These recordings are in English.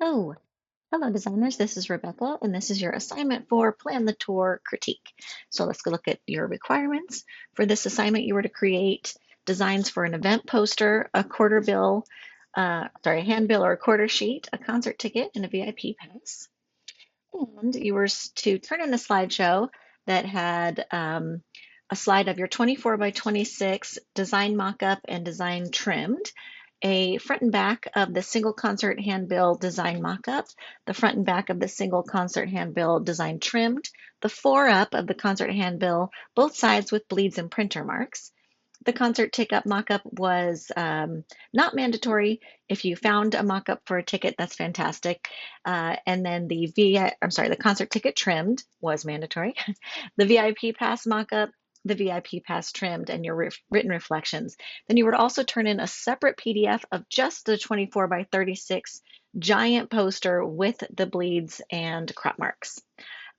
Oh, hello designers. This is Rebecca, and this is your assignment for Plan the Tour Critique. So let's go look at your requirements. For this assignment, you were to create designs for an event poster, a quarter bill, a handbill or a quarter sheet, a concert ticket, and a VIP pass. And you were to turn in a slideshow that had a slide of your 24 by 26 design mock-up and design trimmed, a front and back of the single concert handbill design mock-up, the front and back of the single concert handbill design trimmed, the fore-up of the concert handbill, both sides with bleeds and printer marks. The concert ticket mock-up was not mandatory. If you found a mock-up for a ticket, that's fantastic. And then the concert ticket trimmed was mandatory. The VIP pass mock-up, the VIP pass trimmed, and your written reflections. Then you would also turn in a separate PDF of just the 24 by 36 giant poster with the bleeds and crop marks.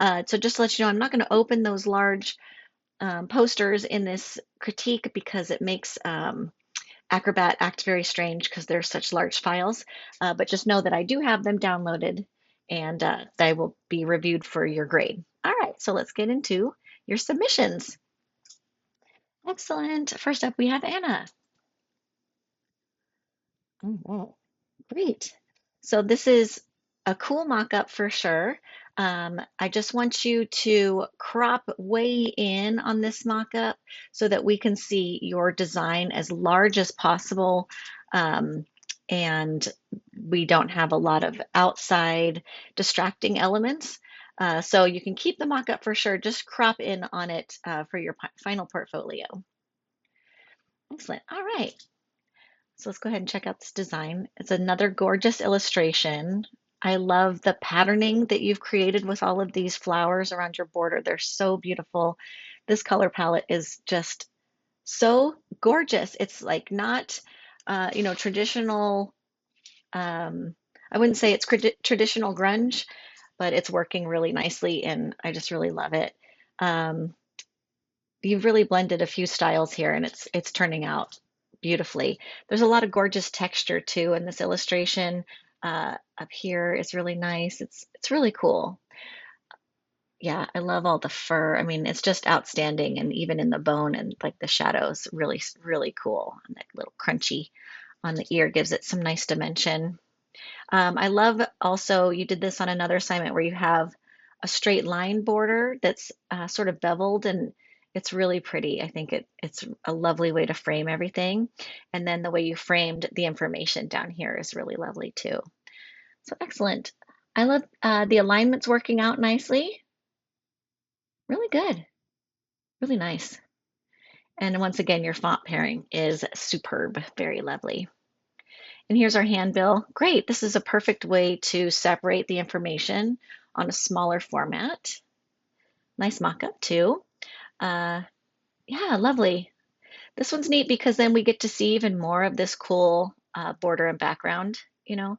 So just to let you know, I'm not going to open those large posters in this critique because it makes Acrobat act very strange because they're such large files. But just know that I do have them downloaded and they will be reviewed for your grade. All right, so let's get into your submissions. Excellent. First up, we have Anna. Oh, wow. Great. So this is a cool mock-up for sure. I just want you to crop way in on this mock-up so that we can see your design as large as possible. And we don't have a lot of outside distracting elements. So you can keep the mock-up for sure, just crop in on it for your final portfolio. Excellent. All right. So let's go ahead and check out this design. It's another gorgeous illustration. I love the patterning that you've created with all of these flowers around your border. They're so beautiful. This color palette is just so gorgeous. It's like not, traditional, I wouldn't say it's traditional grunge, but it's working really nicely and I just really love it. Um, you've really blended a few styles here and it's turning out beautifully. There's a lot of gorgeous texture too in this illustration. Up here is really nice. It's really cool. Yeah, I love all the fur. I mean, it's just outstanding, and even in the bone and like the shadows, really, really cool. And that little crunchy on the ear gives it some nice dimension. I love also you did this on another assignment where you have a straight line border that's sort of beveled and it's really pretty. I think it's a lovely way to frame everything. And then the way you framed the information down here is really lovely too. So excellent. I love the alignments working out nicely. Really good. Really nice. And once again, your font pairing is superb. Very lovely. And here's our handbill. Great, this is a perfect way to separate the information on a smaller format. Nice mock-up too. Uh, yeah, lovely. This one's neat because then we get to see even more of this cool border and background, you know.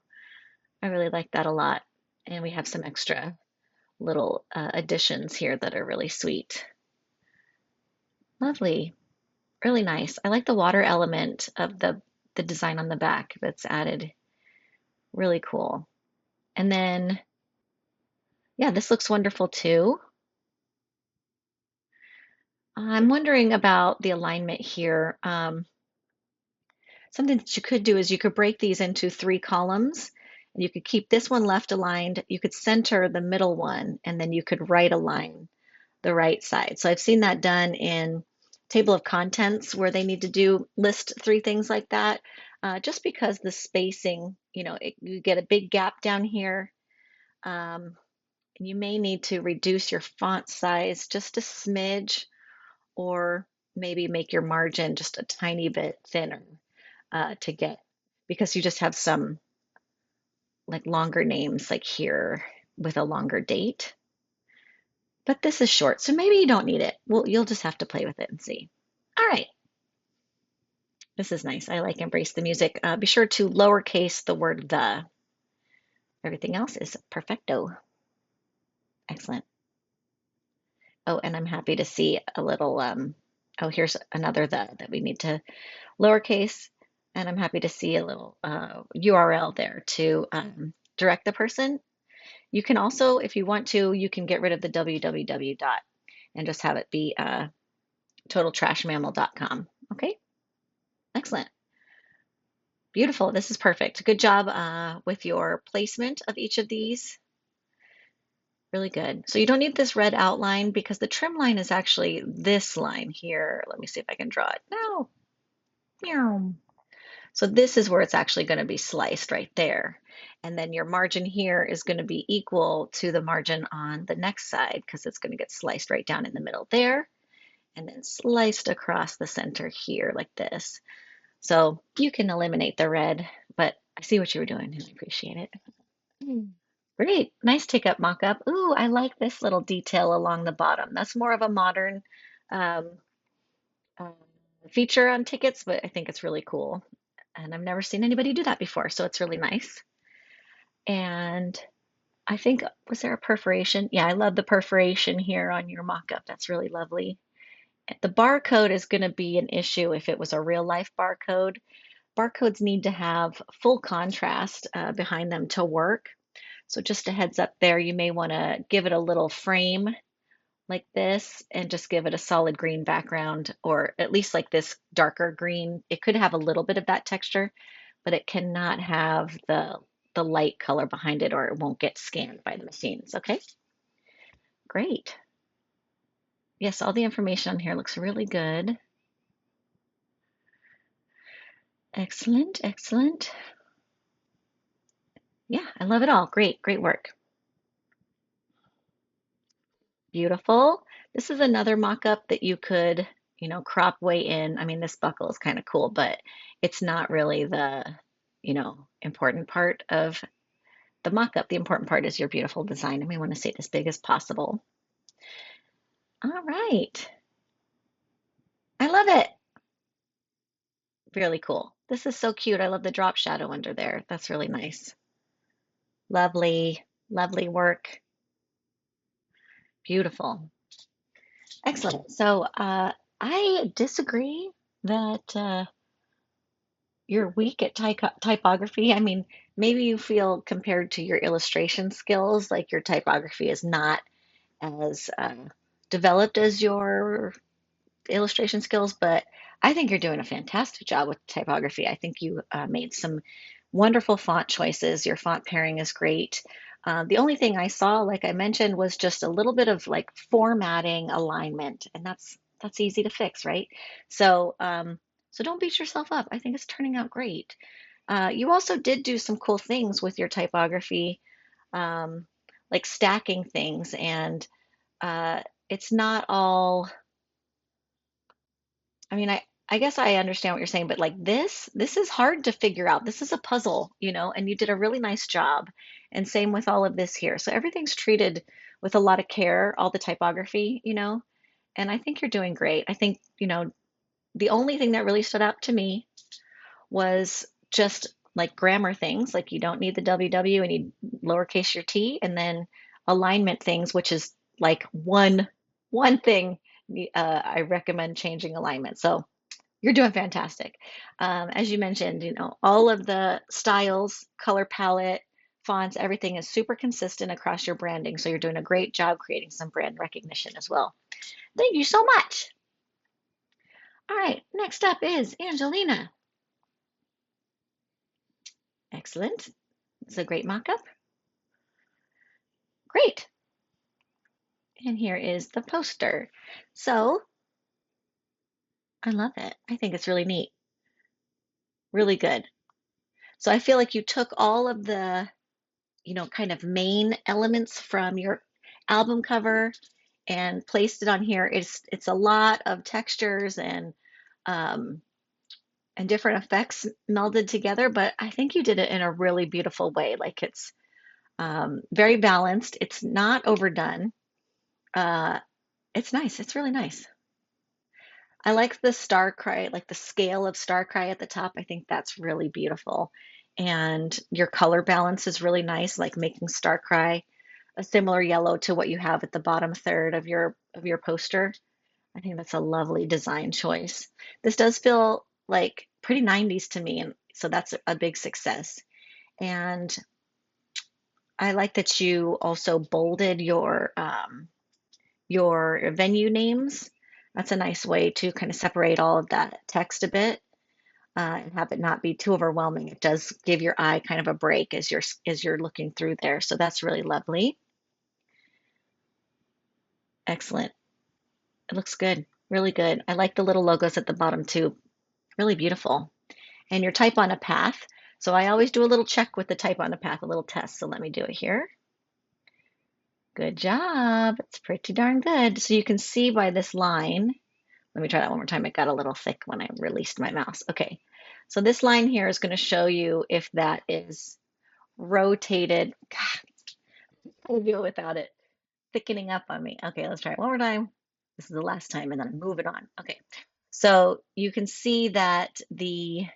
I really like that a lot. And we have some extra little additions here that are really sweet. Lovely, really nice. I like the water element of the design on the back that's added. Really cool. And then yeah, this looks wonderful too. I'm wondering about the alignment here. Something that you could do is you could break these into 3 columns. And you could keep this one left aligned. You could center the middle one, and then you could right align the right side. So I've seen that done in table of contents where they need to list 3 things like that. Just because the spacing, you get a big gap down here. And you may need to reduce your font size just a smidge or maybe make your margin just a tiny bit thinner to get, because you just have some like longer names like here with a longer date. But this is short, so maybe you don't need it. Well, you'll just have to play with it and see. All right, this is nice. I like embrace the music. Be sure to lowercase the word the. Everything else is perfecto. Excellent. Oh, and I'm happy to see a little, oh, here's another the that we need to lowercase, and I'm happy to see a little URL there to direct the person. You can also, if you want to, you can get rid of the www dot and just have it be totaltrashmammal.com. Okay, excellent. Beautiful. This is perfect. Good job with your placement of each of these. Really good. So you don't need this red outline because the trim line is actually this line here. Let me see if I can draw it. No. Meow. So this is where it's actually going to be sliced right there. And then your margin here is going to be equal to the margin on the next side because it's going to get sliced right down in the middle there and then sliced across the center here like this. So you can eliminate the red, but I see what you were doing and I appreciate it. Great, nice take up mock-up. Ooh, I like this little detail along the bottom. That's more of a modern um, uh, feature on tickets, but I think it's really cool. And I've never seen anybody do that before, so it's really nice. And I think, was there a perforation? Yeah, I love the perforation here on your mock-up. That's really lovely. The barcode is going to be an issue if it was a real life barcode. Barcodes need to have full contrast behind them to work. So just a heads up there, you may want to give it a little frame like this and just give it a solid green background, or at least like this darker green. It could have a little bit of that texture, but it cannot have the light color behind it or it won't get scanned by the machines. Okay, great. Yes, all the information on here looks really good. Excellent, excellent. Yeah, I love it all. Great, great work. Beautiful. This is another mock-up that you could, crop way in. I mean, this buckle is kind of cool, but it's not really the, important part of the mock-up. The important part is your beautiful design, and we want to see it as big as possible. All right. I love it. Really cool. This is so cute. I love the drop shadow under there. That's really nice. Lovely, lovely work. Beautiful. Excellent. So I disagree that you're weak at typography. I mean, maybe you feel compared to your illustration skills, like your typography is not as developed as your illustration skills, but I think you're doing a fantastic job with typography. I think you made some wonderful font choices. Your font pairing is great. The only thing I saw, like I mentioned, was just a little bit of like formatting alignment, and that's easy to fix, right? So don't beat yourself up. I think it's turning out great. You also did do some cool things with your typography, um, like stacking things, and uh, it's not all. I mean, I guess I understand what you're saying, but like this is hard to figure out. This is a puzzle, and you did a really nice job. And same with all of this here. So everything's treated with a lot of care, all the typography, and I think you're doing great. I think, the only thing that really stood out to me was just like grammar things, like you don't need the WW and you lowercase your t, and then alignment things, which is like one thing I recommend changing alignment. So you're doing fantastic. As you mentioned, all of the styles, color palette, fonts, everything is super consistent across your branding. So you're doing a great job creating some brand recognition as well. Thank you so much. All right, next up is Angelina. Excellent. It's a great mock-up. Great. And here is the poster. So I love it. I think it's really neat. Really good. So I feel like you took all of the, kind of main elements from your album cover and placed it on here. It's a lot of textures um, and different effects melded together, but I think you did it in a really beautiful way. Like it's very balanced. It's not overdone. Uh, it's nice. It's really nice. I like the star cry, like the scale of star cry at the top. I think that's really beautiful. And your color balance is really nice, like making star cry a similar yellow to what you have at the bottom third of your poster. I think that's a lovely design choice. This does feel like pretty 90s to me, and so that's a big success. And I like that you also bolded your venue names. That's a nice way to kind of separate all of that text a bit and have it not be too overwhelming. It does give your eye kind of a break as you're looking through there. So that's really lovely. Excellent. It looks good. Really good. I like the little logos at the bottom too. Really beautiful. And your type on a path. So I always do a little check with the type on a path, a little test. So let me do it here. Good job. It's pretty darn good. So you can see by this line, let me try that one more time. It got a little thick when I released my mouse. Okay. So this line here is going to show you if that is rotated. God, I'll do it without it thickening up on me. Okay, let's try it one more time. This is the last time, and then I'm moving on. Okay. So you can see that the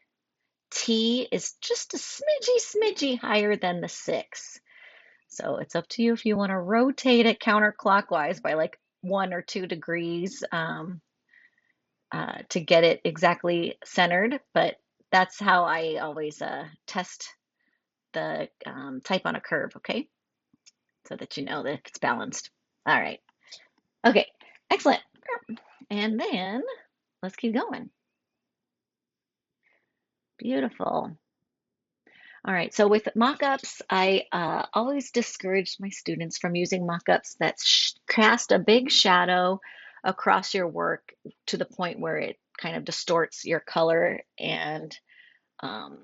T is just a smidgy higher than the 6. So it's up to you if you want to rotate it counterclockwise by like 1 or 2 degrees to get it exactly centered. But that's how I always test the type on a curve, okay? So that you know that it's balanced. All right. Okay, excellent. And then let's keep going. Beautiful. All right, so with mock-ups, I always discourage my students from using mock-ups that cast a big shadow across your work to the point where it kind of distorts your color and, um,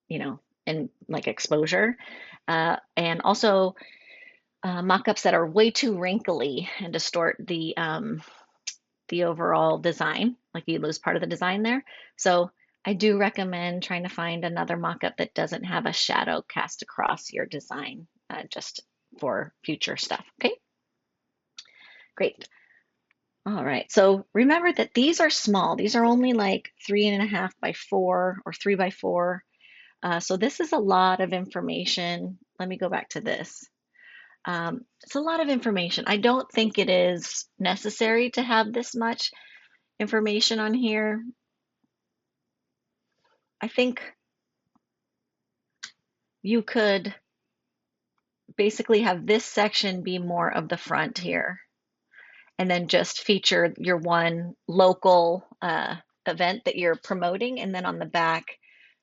you know, and like exposure. And also mock-ups that are way too wrinkly and distort the overall design, like you lose part of the design there. So I do recommend trying to find another mock-up that doesn't have a shadow cast across your design, just for future stuff. Okay, great. All right, so remember that these are small. These are only like 3.5 by 4 or 3 by 4. So this is a lot of information. Let me go back to this. It's a lot of information. I don't think it is necessary to have this much information on here. I think you could basically have this section be more of the front here and then just feature your one local event that you're promoting. And then on the back,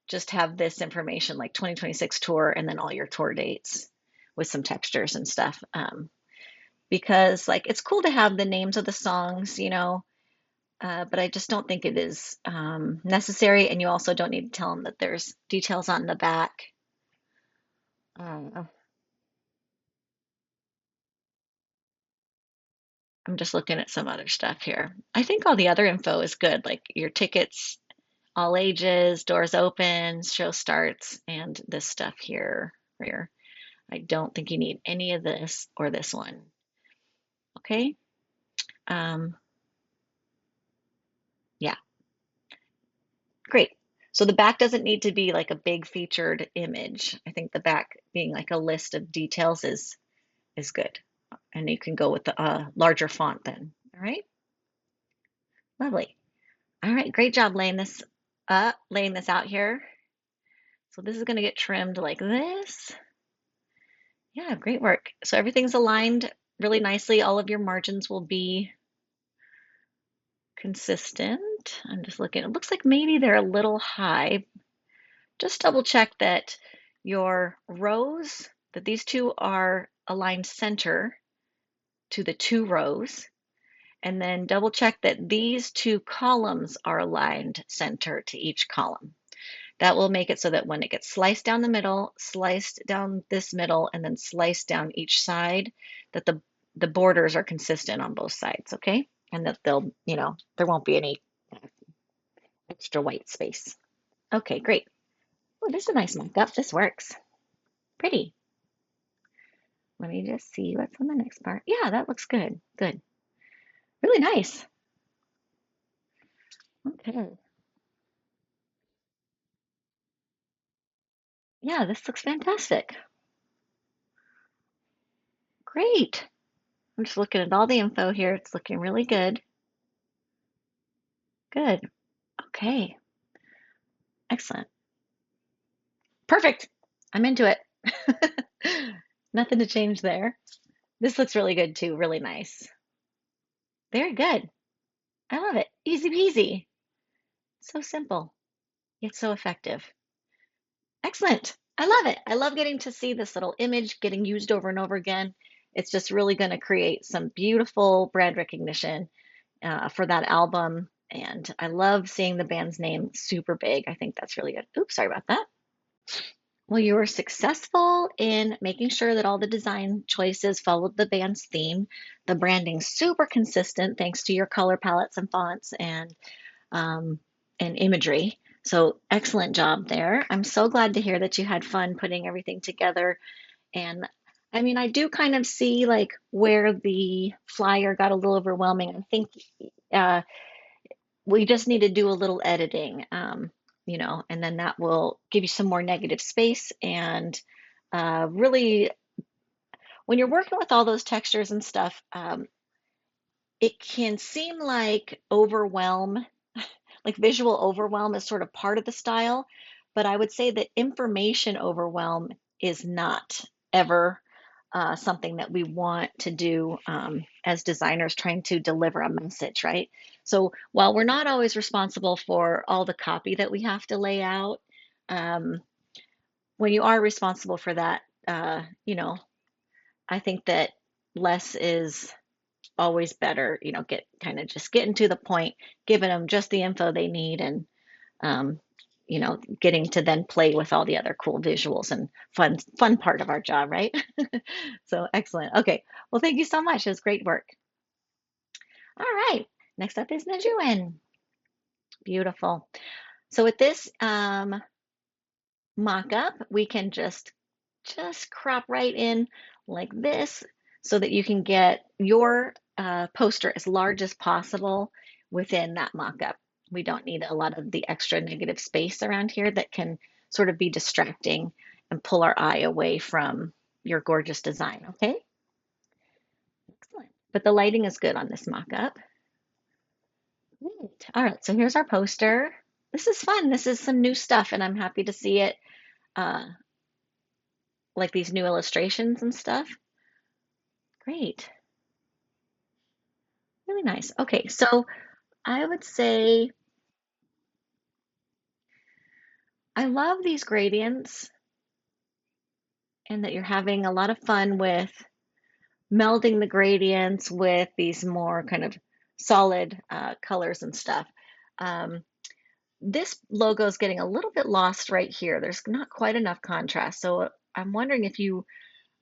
just have this information like 2026 tour and then all your tour dates with some textures and stuff. Because like it's cool to have the names of the songs, but I just don't think it is necessary. And you also don't need to tell them that there's details on the back. Uh, I'm just looking at some other stuff here. I think all the other info is good, like your tickets, all ages, doors open, show starts, and this stuff here. Here. I don't think you need any of this or this one. Okay. Um, yeah, great. So the back doesn't need to be like a big featured image. I think the back being like a list of details is good. And you can go with the larger font then. All right. Lovely. All right. Great job laying this out here. So this is going to get trimmed like this. Yeah, great work. So everything's aligned really nicely. All of your margins will be consistent. I'm just looking. It looks like maybe they're a little high. Just double check that your rows, that these two are aligned center to the 2 rows. And then double check that these 2 columns are aligned center to each column. That will make it so that when it gets sliced down the middle, sliced down this middle, and then sliced down each side, that the borders are consistent on both sides, okay? And that there won't be any extra white space. Okay, great. Oh, this is a nice mock-up. This works. Pretty. Let me just see what's on the next part. Yeah, that looks good. Good. Really nice. Okay. Yeah, this looks fantastic. Great. I'm just looking at all the info here. It's looking really good. Good. Okay. Excellent. Perfect. I'm into it. Nothing to change there. This looks really good too, really nice. Very good. I love it. Easy peasy. So simple, yet so effective. Excellent. I love it. I love getting to see this little image getting used over and over again. It's just really going to create some beautiful brand recognition for that album. And I love seeing the band's name super big. I think that's really good. Oops, sorry about that. Well, you were successful in making sure that all the design choices followed the band's theme. The branding's super consistent thanks to your color palettes and fonts um, and imagery. So excellent job there. I'm so glad to hear that you had fun putting everything together. And I mean, I do kind of see like where the flyer got a little overwhelming. I think uh, we just need to do a little editing, and then that will give you some more negative space. And really, when you're working with all those textures and stuff, it can seem like overwhelm, like visual overwhelm is sort of part of the style, but I would say that information overwhelm is not ever something that we want to do as designers trying to deliver a message, right? So while we're not always responsible for all the copy that we have to lay out, um, when you are responsible for that, I think that less is always better, get kind of just getting to the point, giving them just the info they need and um, getting to then play with all the other cool visuals and fun part of our job, right? So excellent. Okay. Well, thank you so much. It was great work. All right. Next up is Najuan. Beautiful. So with this mock-up, we can just crop right in like this so that you can get your poster as large as possible within that mock-up. We don't need a lot of the extra negative space around here that can sort of be distracting and pull our eye away from your gorgeous design, okay? Excellent. But the lighting is good on this mock-up. Great. All right, so here's our poster. This is fun. This is some new stuff, and I'm happy to see it, uh, like these new illustrations and stuff. Great. Really nice. Okay, so I would say I love these gradients and that you're having a lot of fun with melding the gradients with these more kind of solid colors and stuff. Um, this logo is getting a little bit lost right here. There's not quite enough contrast. So I'm wondering if you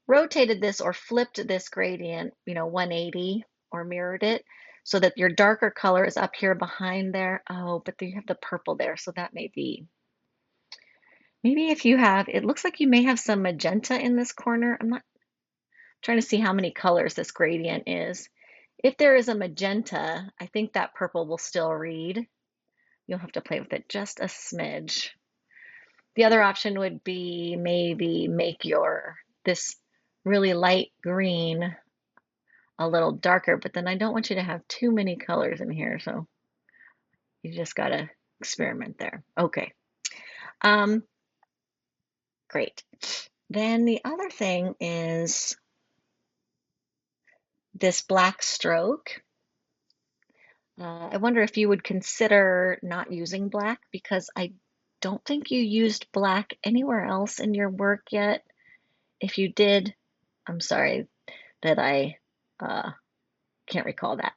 rotated this or flipped this gradient, 180 or mirrored it so that your darker color is up here behind there. Oh, but you have the purple there, so that may be. Maybe if you have, it looks like you may have some magenta in this corner. I'm not trying to see how many colors this gradient is. If there is a magenta, I think that purple will still read. You'll have to play with it just a smidge. The other option would be maybe make this really light green a little darker, but then I don't want you to have too many colors in here, so you just gotta experiment there. Okay, um, great. Then the other thing is this black stroke. I wonder if you would consider not using black because I don't think you used black anywhere else in your work yet. If you did, I'm sorry that I can't recall that.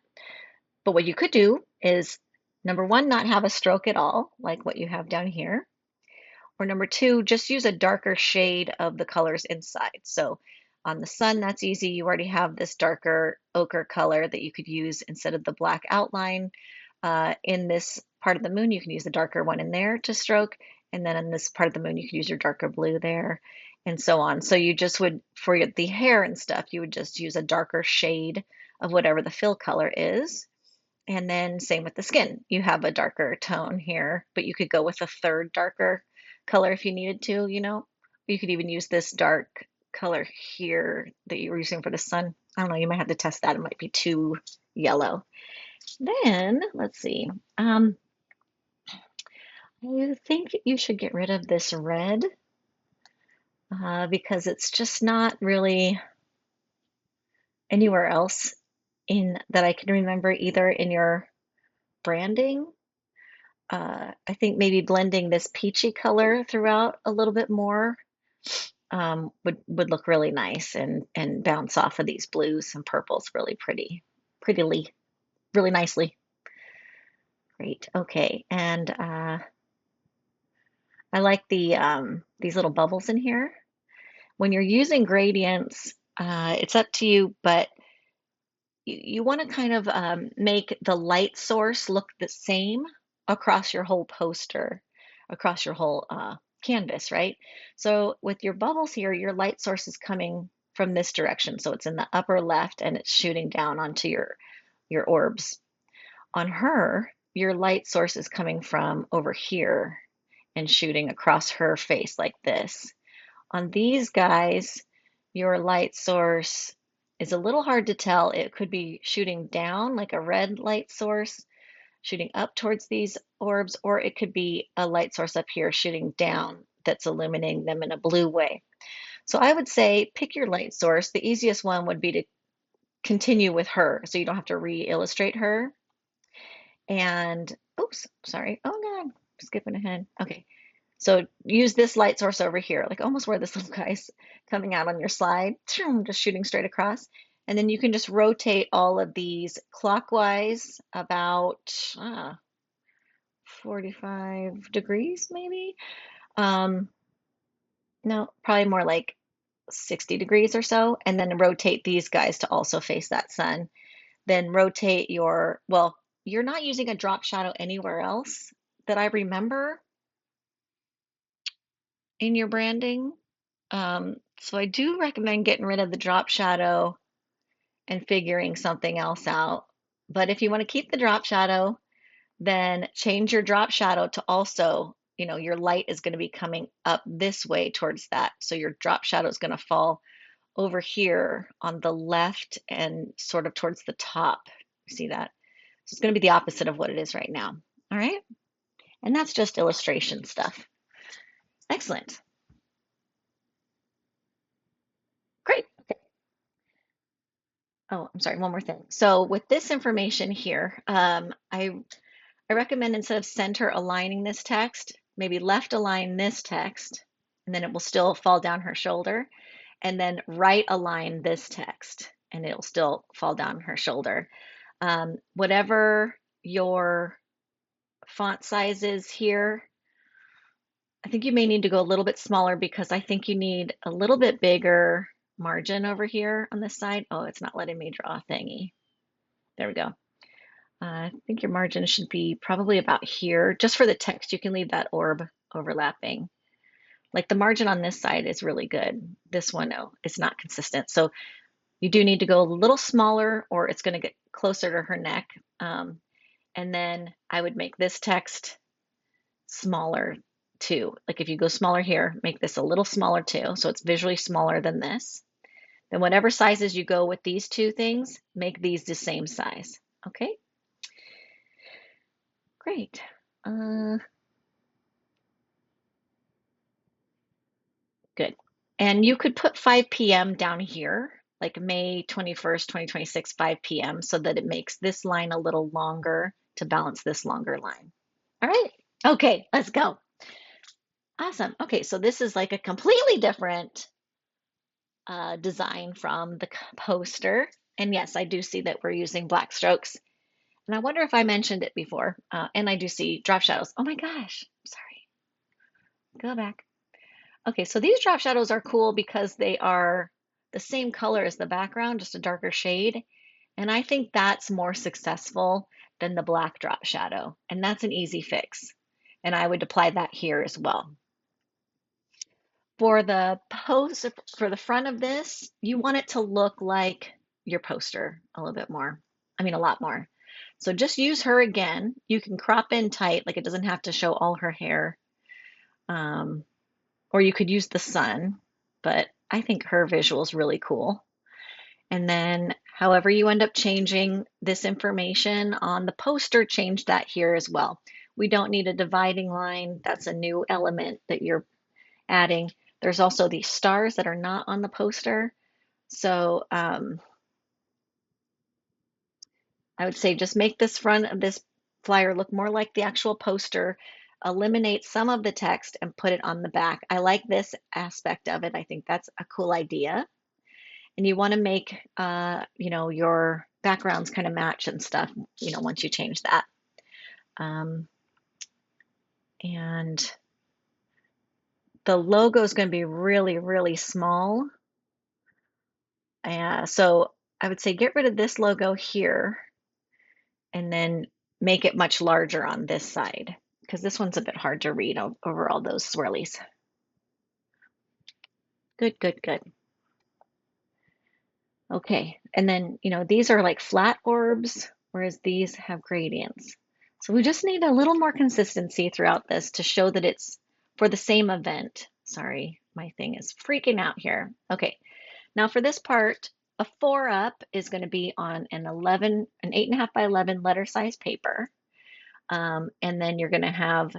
But what you could do is number one, not have a stroke at all, like what you have down here. Or number two, just use a darker shade of the colors inside. So on the sun, that's easy. You already have this darker ochre color that you could use instead of the black outline. In this part of the moon, you can use the darker one in there to stroke. And then in this part of the moon, you could use your darker blue there and so on. So you just would, for the hair and stuff, you would just use a darker shade of whatever the fill color is. And then same with the skin. You have a darker tone here, but you could go with a third darker color if you needed to, You could even use this dark color here that you were using for the sun. I don't know, you might have to test that. It might be too yellow. Then, let's see. I think you should get rid of this red. because it's just not really anywhere else in that I can remember either in your branding. I think maybe blending this peachy color throughout a little bit more would look really nice and bounce off of these blues and purples really prettily, really nicely. Great. Okay, and I like these little bubbles in here. When you're using gradients, it's up to you, but you want to kind of make the light source look the same across your whole poster, across your whole canvas, right? So with your bubbles here, your light source is coming from this direction. So it's in the upper left and it's shooting down onto your orbs. On her, your light source is coming from over here and shooting across her face like this. On these guys, your light source is a little hard to tell. It could be shooting down like a red light source, shooting up towards these orbs, or it could be a light source up here shooting down that's illuminating them in a blue way. So I would say pick your light source. The easiest one would be to continue with her so you don't have to re-illustrate her. And, oops, sorry. Oh God, skipping ahead. Okay. So use this light source over here, like almost where this little guy's coming out on your slide, just shooting straight across. And then you can just rotate all of these clockwise about 45 degrees, maybe. Um, no, probably more like 60 degrees or so. And then rotate these guys to also face that sun. Then rotate well, you're not using a drop shadow anywhere else that I remember in your branding. So I do recommend getting rid of the drop shadow and figuring something else out. But if you want to keep the drop shadow, then change your drop shadow to also, your light is going to be coming up this way towards that. So your drop shadow is going to fall over here on the left and sort of towards the top. See that? So it's going to be the opposite of what it is right now. All right. And that's just illustration stuff. Excellent. Great. Oh, I'm sorry, one more thing. So with this information here, I recommend instead of center aligning this text, maybe left align this text, and then it will still fall down her shoulder, and then right align this text, and it'll still fall down her shoulder. Whatever your font size is here, I think you may need to go a little bit smaller because I think you need a little bit bigger margin over here on this side. Oh, it's not letting me draw a thingy. There we go. I think your margin should be probably about here. Just for the text, you can leave that orb overlapping. Like the margin on this side is really good. This one, no, it's not consistent. So you do need to go a little smaller or it's going to get closer to her neck. And then I would make this text smaller too. Like if you go smaller here, make this a little smaller too. So it's visually smaller than this. Then whatever sizes you go with these two things, make these the same size. Okay? Great. Good. And you could put 5 p.m. down here, like May 21st, 2026, 5 p.m., so that it makes this line a little longer to balance this longer line. All right. Okay, let's go. Awesome. Okay, so this is like a completely different design from the poster. And yes, I do see that we're using black strokes. And I wonder if I mentioned it before. And I do see drop shadows. Oh my gosh. Sorry. Go back. Okay, so these drop shadows are cool because they are the same color as the background, just a darker shade. And I think that's more successful than the black drop shadow. And that's an easy fix. And I would apply that here as well. For the post, for the front of this, you want it to look like your poster a little bit more. I mean, a lot more. So just use her again. You can crop in tight, like it doesn't have to show all her hair. Or you could use the sun, but I think her visual is really cool. And then however you end up changing this information on the poster, change that here as well. We don't need a dividing line. That's a new element that you're adding. There's also these stars that are not on the poster. So I would say just make this front of this flyer look more like the actual poster, eliminate some of the text and put it on the back. I like this aspect of it. I think that's a cool idea. And you want to make, your backgrounds kind of match and stuff, once you change that. Um, and the logo is going to be really, really small. So I would say get rid of this logo here and then make it much larger on this side because this one's a bit hard to read over all those swirlies. Good, good, good. Okay, and then, these are like flat orbs, whereas these have gradients. So we just need a little more consistency throughout this to show that it's for the same event. Sorry, my thing is freaking out here. Okay, now for this part, a 4 up is going to be on an 8.5 by 11 letter size paper. And then you're going to have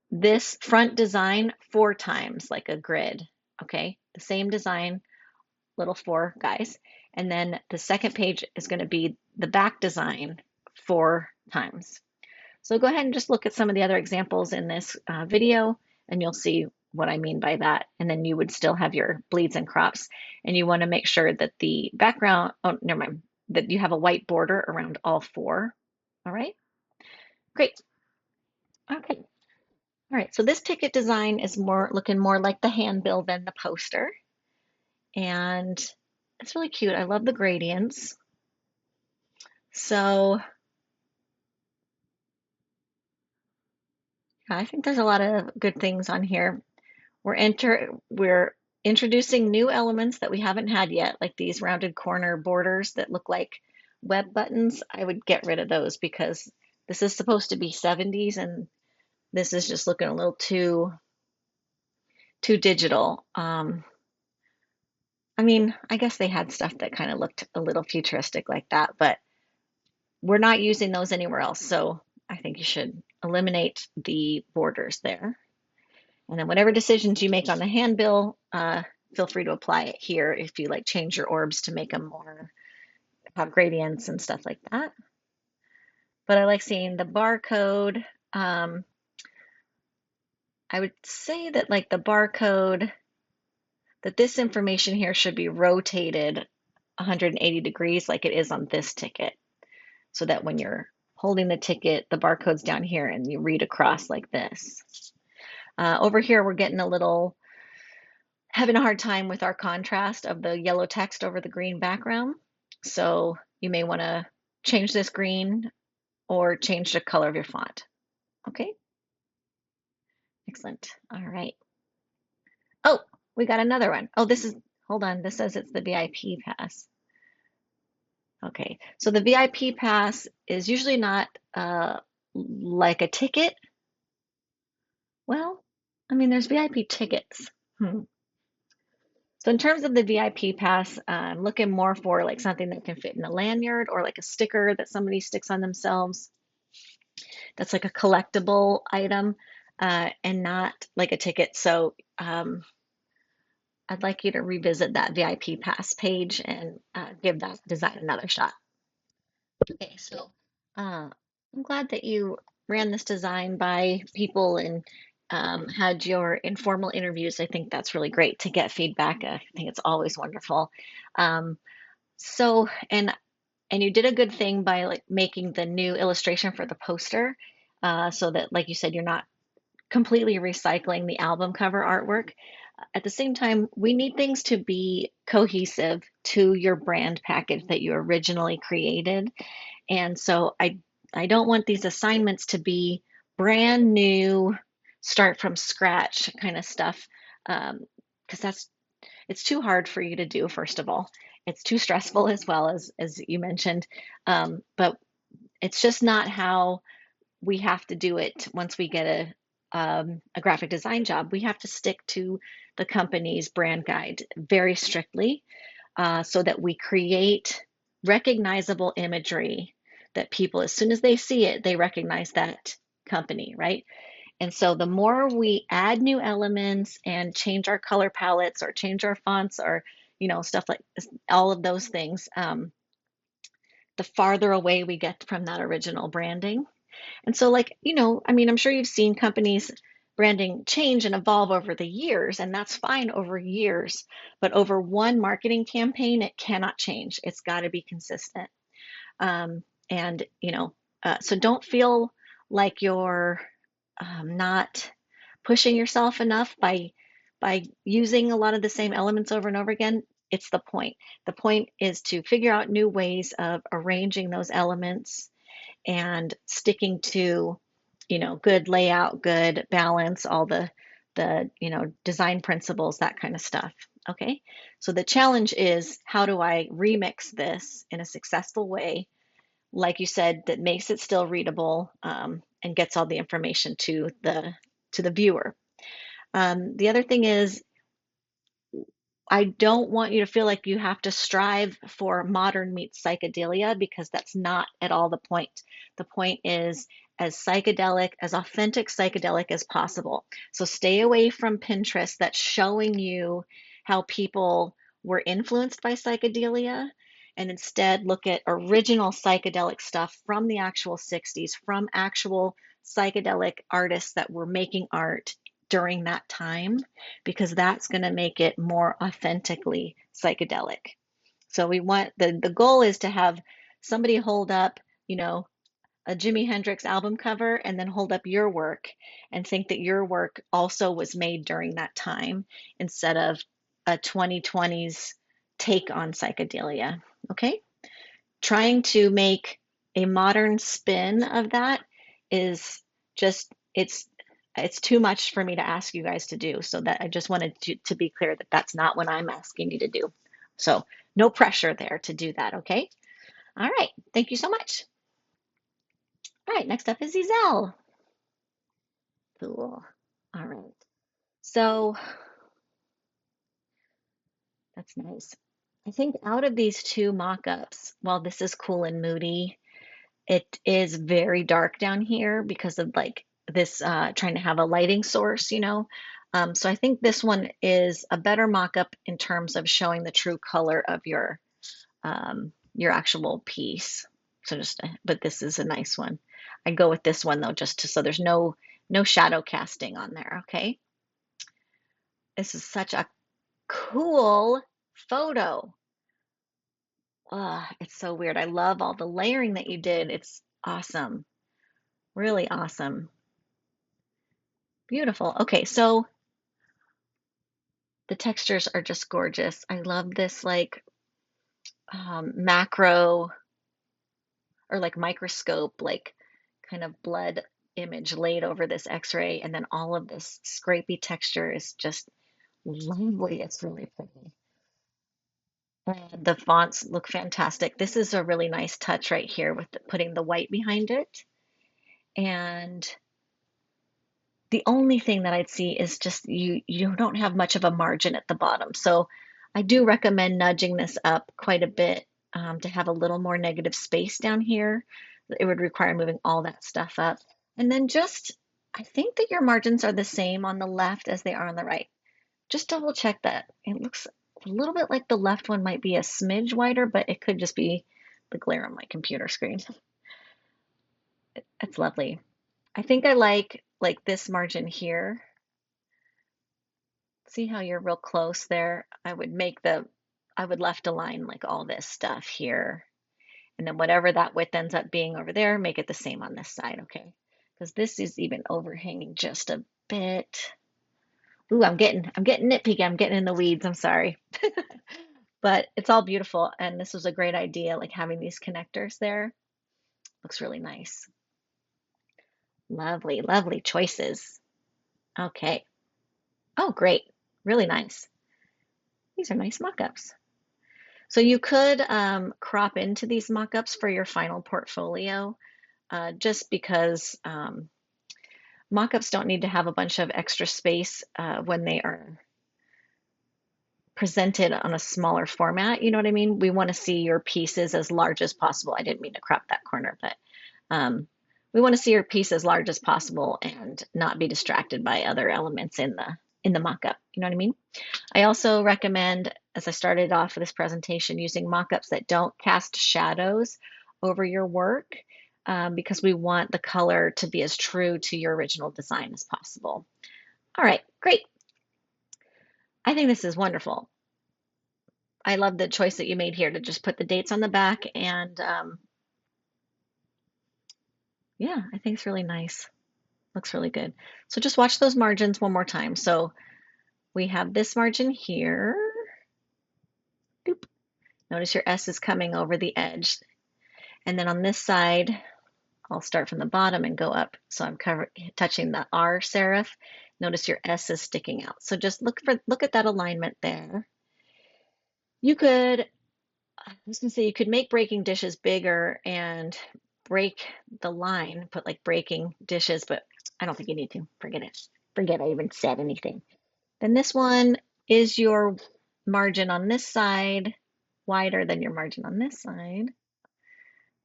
this front design 4 times like a grid. Okay, the same design, little 4 guys. And then the second page is going to be the back design 4 times. So go ahead and just look at some of the other examples in this video and you'll see what I mean by that. And then you would still have your bleeds and crops. And you want to make sure that the background, oh, never mind, that you have a white border around all 4. All right, great. Okay, all right, so this ticket design is looking more like the handbill than the poster. And it's really cute. I love the gradients. So I think there's a lot of good things on here. We're introducing new elements that we haven't had yet, like these rounded corner borders that look like web buttons. I would get rid of those because this is supposed to be 70s and this is just looking a little too digital. I mean, I guess they had stuff that kind of looked a little futuristic like that, but we're not using those anywhere else. So I think you should eliminate the borders there. And then whatever decisions you make on the handbill, feel free to apply it here if you like change your orbs to make them more, have gradients and stuff like that. But I like seeing the barcode. I would say that like the barcode, that this information here should be rotated 180 degrees like it is on this ticket. So that when you're holding the ticket, the barcode's down here and you read across like this. Over here, we're getting having a hard time with our contrast of the yellow text over the green background. So you may want to change this green or change the color of your font. Okay, excellent. All right. Oh, we got another one. Oh, hold on, this says it's the VIP pass. Okay, so the VIP pass is usually not like a ticket. Well, I mean, there's VIP tickets. So in terms of the VIP pass, I'm looking more for like something that can fit in a lanyard or like a sticker that somebody sticks on themselves. That's like a collectible item and not like a ticket. So I'd like you to revisit that VIP pass page and give that design another shot. Okay, so I'm glad that you ran this design by people and had your informal interviews. I think that's really great to get feedback. I think it's always wonderful. Um, so, and you did a good thing by like making the new illustration for the poster, so that, like you said, you're not completely recycling the album cover artwork. At the same time, we need things to be cohesive to your brand package that you originally created. And so I don't want these assignments to be brand new, start from scratch kind of stuff, because it's too hard for you to do, first of all. It's too stressful as well as you mentioned. But it's just not how we have to do it once we get a graphic design job. We have to stick to the company's brand guide very strictly so that we create recognizable imagery that people, as soon as they see it, they recognize that company, right? And so the more we add new elements and change our color palettes or change our fonts or, stuff like this, all of those things, the farther away we get from that original branding. And so, like, I mean, I'm sure you've seen companies branding change and evolve over the years, and that's fine over years. But over one marketing campaign, it cannot change. It's got to be consistent. And, so don't feel like you're not pushing yourself enough by using a lot of the same elements over and over again. It's the point. The point is to figure out new ways of arranging those elements and sticking to, good layout, good balance, all the design principles, that kind of stuff. Okay. So the challenge is, how do I remix this in a successful way, like you said, that makes it still readable, and gets all the information to the viewer. The other thing is, I don't want you to feel like you have to strive for modern meets psychedelia, because that's not at all the point. The point is as psychedelic, as authentic psychedelic as possible. So stay away from Pinterest that's showing you how people were influenced by psychedelia, and instead look at original psychedelic stuff from the actual 60s, from actual psychedelic artists that were making art during that time, because that's going to make it more authentically psychedelic. So we want the goal is to have somebody hold up, you know, a Jimi Hendrix album cover and then hold up your work and think that your work also was made during that time, instead of a 2020s take on psychedelia. Okay? Trying to make a modern spin of that is just, it's too much for me to ask you guys to do. So that I just wanted to be clear that that's not what I'm asking you to do. So no pressure there to do that. Okay. All right. Thank you so much. All right. Next up is Ezel. Cool. All right. So that's nice. I think out of these two mock-ups, while this is cool and moody, it is very dark down here because of like this trying to have a lighting source. So I think this one is a better mock-up in terms of showing the true color of your actual piece. So but this is a nice one. I go with this one though, just so there's no shadow casting on there. Okay. This is such a cool photo. It's so weird. I love all the layering that you did. It's awesome. Really awesome. Beautiful. Okay, so the textures are just gorgeous. I love this like macro or like microscope, like kind of blood image laid over this X-ray, and then all of this scrapey texture is just lovely. It's really pretty. And the fonts look fantastic. This is a really nice touch right here with putting the white behind it. And the only thing that I'd see is just you don't have much of a margin at the bottom. So I do recommend nudging this up quite a bit, to have a little more negative space down here. It would require moving all that stuff up. And then I think that your margins are the same on the left as they are on the right. Just double check that. It looks a little bit like the left one might be a smidge wider, but it could just be the glare on my computer screen. It's lovely. I think I like this margin here. See how you're real close there? I would left align like all this stuff here. And then whatever that width ends up being over there, make it the same on this side, okay? Because this is even overhanging just a bit. Ooh, I'm getting nitpicky. I'm getting in the weeds. I'm sorry. But it's all beautiful. And this was a great idea, like having these connectors there. Looks really nice. Lovely, lovely choices. Okay. Oh, great. Really nice. These are nice mock-ups. So you could crop into these mock-ups for your final portfolio, just because mock-ups don't need to have a bunch of extra space when they are presented on a smaller format. You know what I mean? We want to see your pieces as large as possible. I didn't mean to crop that corner, but um, we want to see your piece as large as possible and not be distracted by other elements in the mock-up. You know what I mean? I also recommend, as I started off this presentation, using mock-ups that don't cast shadows over your work because we want the color to be as true to your original design as possible. All right, great. I think this is wonderful. I love the choice that you made here to just put the dates on the back, and yeah, I think it's really nice. Looks really good. So just watch those margins one more time. So we have this margin here. Doop. Notice your S is coming over the edge. And then on this side, I'll start from the bottom and go up. So I'm touching the R serif. Notice your S is sticking out. So just look at that alignment there. You could, I was gonna say, you could make breaking dishes bigger and break the line, put like breaking dishes, but I don't think you need to. Forget it. Forget I even said anything. Then this one is your margin on this side wider than your margin on this side.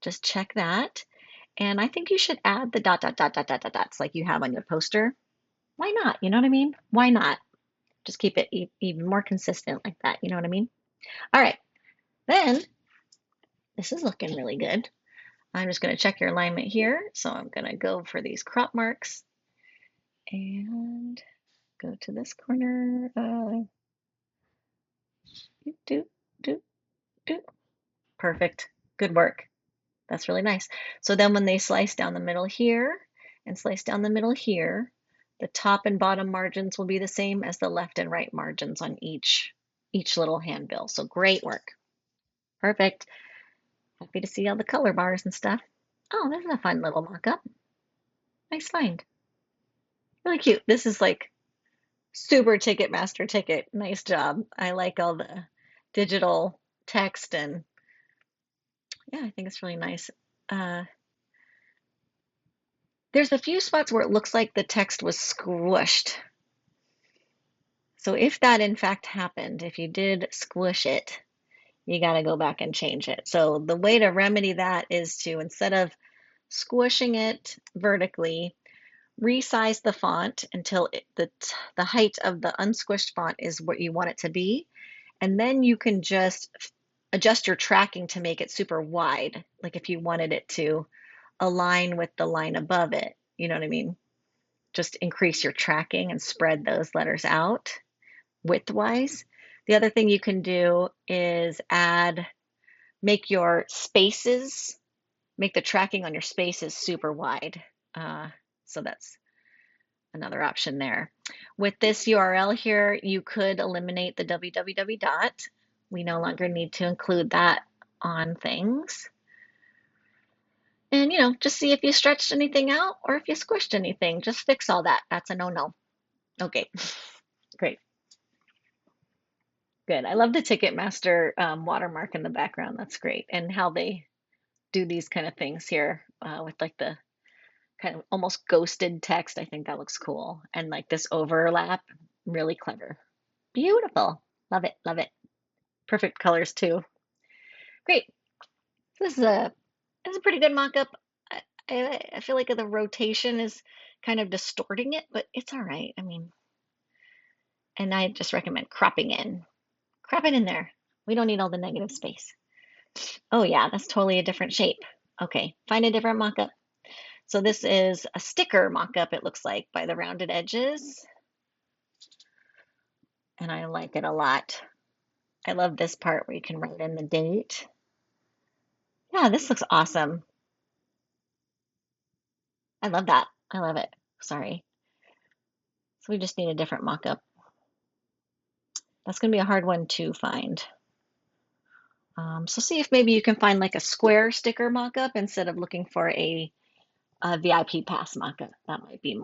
Just check that. And I think you should add the dot, dot, dot, dot, dot, dot, dots like you have on your poster. Why not? You know what I mean? Why not? Just keep it even more consistent like that. You know what I mean? All right. Then this is looking really good. I'm just going to check your alignment here. So I'm going to go for these crop marks and go to this corner. Do, do, do. Perfect. Good work. That's really nice. So then when they slice down the middle here and slice down the middle here, the top and bottom margins will be the same as the left and right margins on each little handbill. So great work. Perfect. Happy to see all the color bars and stuff. Oh, this is a fun little mock-up. Nice find. Really cute. This is like super Ticketmaster ticket. Nice job. I like all the digital text and yeah, I think it's really nice. Uh, there's a few spots where it looks like the text was squished. So if that in fact happened, if you did squish it, you got to go back and change it. So the way to remedy that is to, instead of squishing it vertically, resize the font until the height of the unsquished font is what you want it to be. And then you can just adjust your tracking to make it super wide. Like if you wanted it to align with the line above it, you know what I mean? Just increase your tracking and spread those letters out widthwise. The other thing you can do is make your spaces, make the tracking on your spaces super wide. So that's another option there. With this URL here, you could eliminate the www dot. We no longer need to include that on things. And, you know, just see if you stretched anything out or if you squished anything. Just fix all that. That's a no-no. Okay, great. Good. I love the Ticketmaster watermark in the background. That's great. And how they do these kind of things here with like the kind of almost ghosted text. I think that looks cool. And like this overlap, really clever. Beautiful. Love it. Love it. Perfect colors too. Great. So this is a pretty good mock-up. I feel like the rotation is kind of distorting it, but it's all right. I mean, and I just recommend cropping in. Crop it in there. We don't need all the negative space. Oh yeah, that's totally a different shape. Okay, find a different mock-up. So this is a sticker mock-up, it looks like, by the rounded edges. And I like it a lot. I love this part where you can write in the date. Yeah, this looks awesome. I love that. I love it. Sorry. So we just need a different mock-up. That's going to be a hard one to find. So see if maybe you can find like a square sticker mock-up instead of looking for a VIP pass mock-up. That might be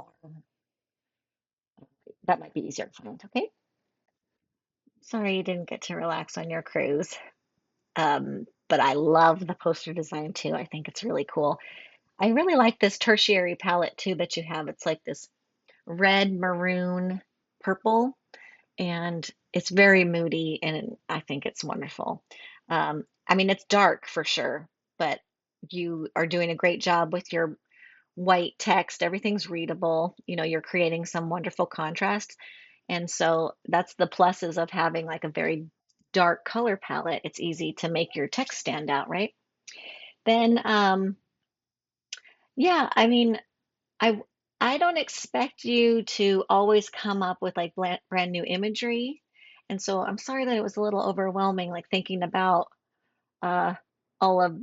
easier to find, okay? Sorry you didn't get to relax on your cruise. But I love the poster design too. I think it's really cool. I really like this tertiary palette too that you have. It's like this red, maroon, purple, and it's very moody, and I think it's wonderful. I mean, it's dark for sure, but you are doing a great job with your white text, everything's readable. You're creating some wonderful contrast. And so that's the pluses of having like a very dark color palette. It's easy to make your text stand out, right? Then, yeah, I mean, I I don't expect you to always come up with like brand new imagery. And so I'm sorry that it was a little overwhelming, like thinking about uh, all of,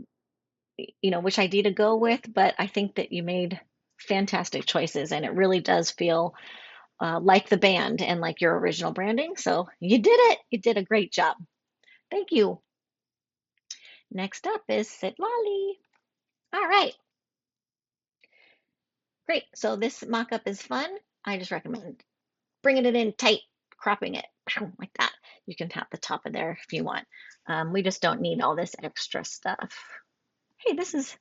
which ID to go with, but I think that you made fantastic choices and it really does feel like the band and like your original branding. So you did it. You did a great job. Thank you. Next up is Sit Lolly. All right, great. So this mock-up is fun. I just recommend bringing it in tight, cropping it like that. You can tap the top of there if you want. We just don't need all this extra stuff. Hey, this is,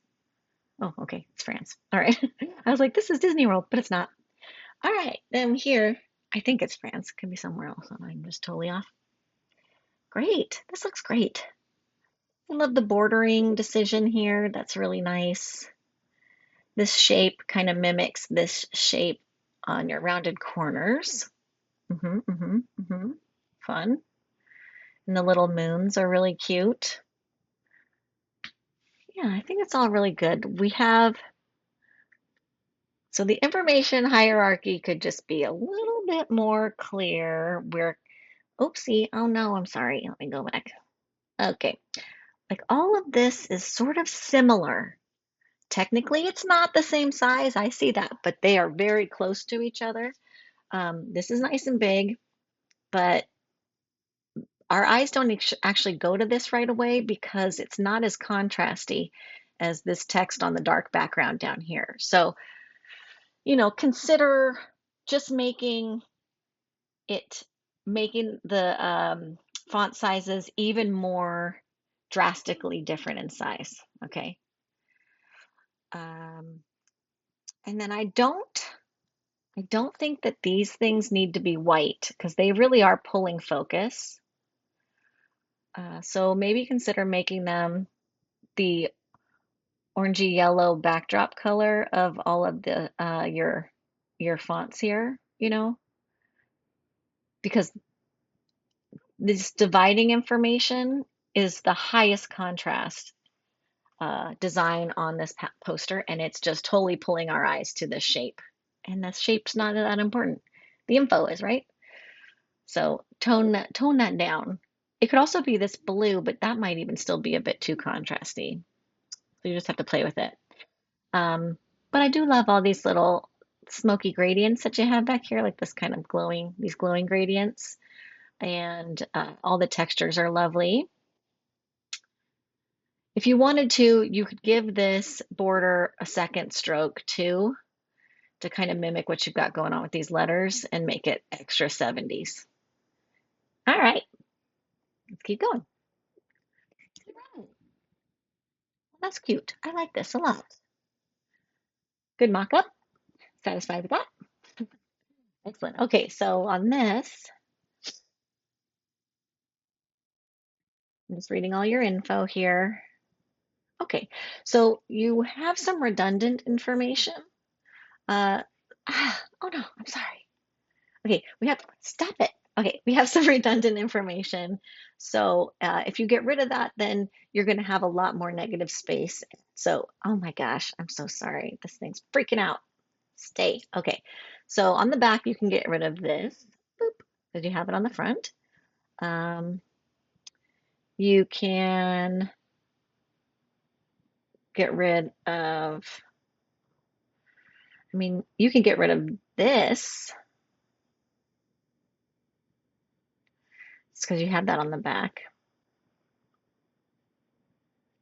oh, okay, it's France. All right. I was like, this is Disney World, but it's not. All right, then here, I think it's France. Could be somewhere else. I'm just totally off. Great. This looks great. I love the bordering decision here. That's really nice. This shape kind of mimics this shape on your rounded corners. Fun. And the little moons are really cute. Yeah, I think it's all really good. So the information hierarchy could just be a little bit more clear. Oopsie, oh no, I'm sorry. Let me go back. Okay, like all of this is sort of similar. Technically, it's not the same size. I see that, but they are very close to each other. This is nice and big, but our eyes don't actually go to this right away because it's not as contrasty as this text on the dark background down here. So, consider just it, making the font sizes even more drastically different in size. Okay. Um, and then I don't think that these things need to be white because they really are pulling focus. So maybe consider making them the orangey yellow backdrop color of all of the your fonts here, because this dividing information is the highest contrast design on this poster, and it's just totally pulling our eyes to this shape. And the shape's not that important. The info is, right? So tone that down. It could also be this blue, but that might even still be a bit too contrasty. So you just have to play with it. Um, but I do love all these little smoky gradients that you have back here, like this kind of these glowing gradients. And all the textures are lovely. If you wanted to, you could give this border a second stroke too, to kind of mimic what you've got going on with these letters and make it extra 70s. All right, let's keep going. Well, that's cute. I like this a lot. Good mock-up. Satisfied with that? Excellent. Okay, so on this, I'm just reading all your info here. Okay, so you have some redundant information. Uh, oh no, I'm sorry. Okay, stop it. Okay, we have some redundant information. So if you get rid of that, then you're going to have a lot more negative space. So, oh my gosh, I'm so sorry. This thing's freaking out. Stay. Okay, so on the back, you can get rid of this. Boop, because you have it on the front. You can get rid of, you can get rid of this. It's because you have that on the back.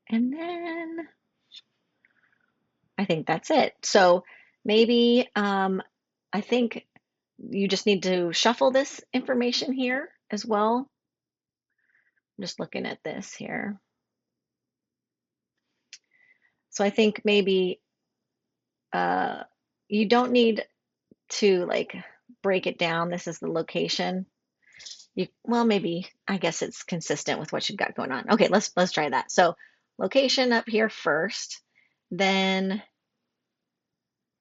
And then I think that's it. So maybe I think you just need to shuffle this information here as well. I'm just looking at this here. So I think maybe you don't need to like break it down. This is the location. Well, maybe I guess it's consistent with what you've got going on. Okay, let's try that. So location up here first, then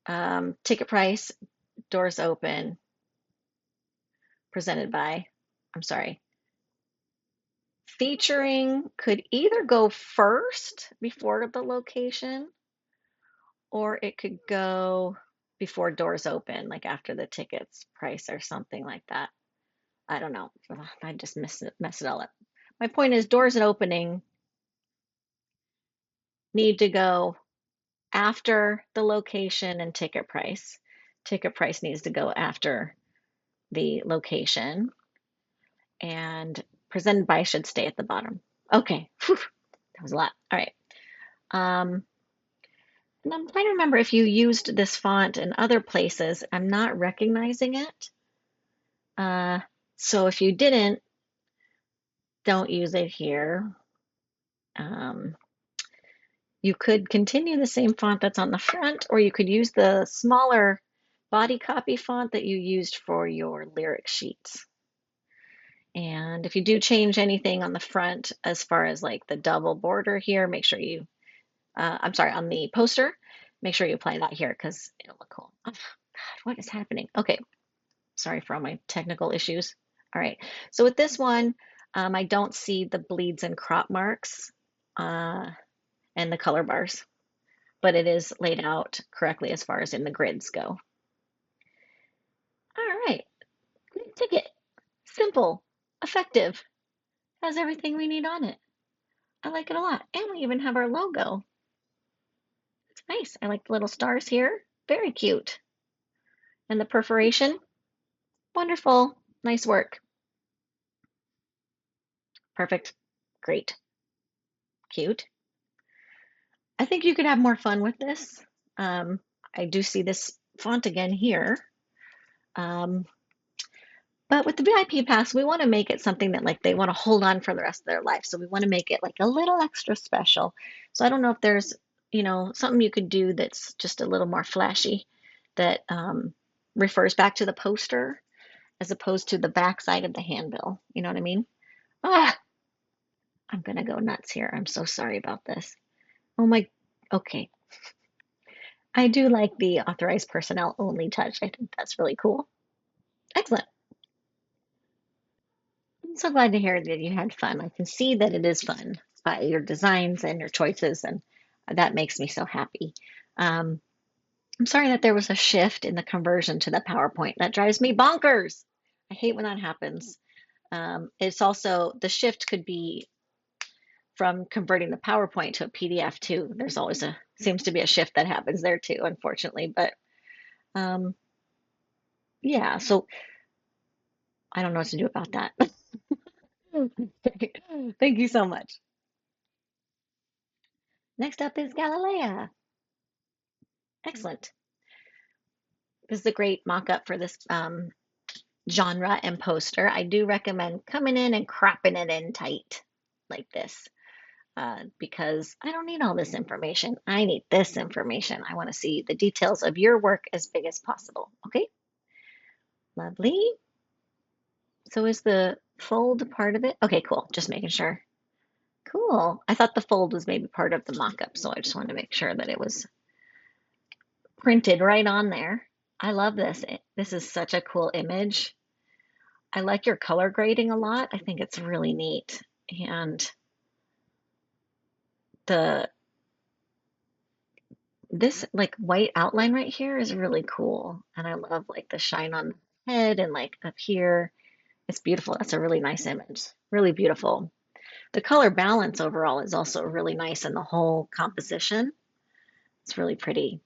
Ticket price, doors open, presented by, I'm sorry, featuring could either go first before the location or it could go before doors open, like after the tickets price or something like that. I don't know. I just mess it all up. My point is doors and opening need to go after the location and ticket price. Ticket price needs to go after the location, and presented by should stay at the bottom. Okay, whew, that was a lot. All right. Um, and I'm trying to remember if you used this font in other places. I'm not recognizing it. Uh, so if you didn't, don't use it here. Um, you could continue the same font that's on the front, or you could use the smaller body copy font that you used for your lyric sheets. And if you do change anything on the front, as far as like the double border here, make sure you, I'm sorry, on the poster, make sure you apply that here because it'll look cool. Oh, God, what is happening? Okay, sorry for all my technical issues. All right, so with this one, I don't see the bleeds and crop marks and the color bars, but it is laid out correctly as far as in the grids go. All right, great ticket, simple, effective, has everything we need on it. I like it a lot. And we even have our logo. It's nice. I like the little stars here. Very cute. And the perforation. Wonderful. Nice work. Perfect. Great. Cute. I think you could have more fun with this. Um, I do see this font again here. Um, but with the VIP pass, we want to make it something that like they want to hold on for the rest of their life. So we want to make it like a little extra special. So I don't know if there's, something you could do that's just a little more flashy that refers back to the poster as opposed to the back side of the handbill. You know what I mean? Ah, I'm gonna go nuts here. I'm so sorry about this. Oh my, okay. I do like the authorized personnel only touch. I think that's really cool. Excellent. I'm so glad to hear that you had fun. I can see that it is fun by your designs and your choices, and that makes me so happy. Um, I'm sorry that there was a shift in the conversion to the PowerPoint. That drives me bonkers. I hate when that happens. It's also, the shift could be from converting the PowerPoint to a PDF too. There's always seems to be a shift that happens there too, unfortunately. But um, yeah, so I don't know what to do about that. Thank you so much. Next up is Galilea. Excellent. This is a great mock-up for this genre and poster. I do recommend coming in and cropping it in tight like this because I don't need all this information. I need this information. I want to see the details of your work as big as possible. Okay, lovely. So is the fold part of it? Okay, cool. Just making sure. Cool. I thought the fold was maybe part of the mock-up, so I just wanted to make sure that it was printed right on there. I love this. This is such a cool image. I like your color grading a lot. I think it's really neat. And the this like white outline right here is really cool. And I love like the shine on the head and like up here. It's beautiful. That's a really nice image. Really beautiful. The color balance overall is also really nice in the whole composition. It's really pretty.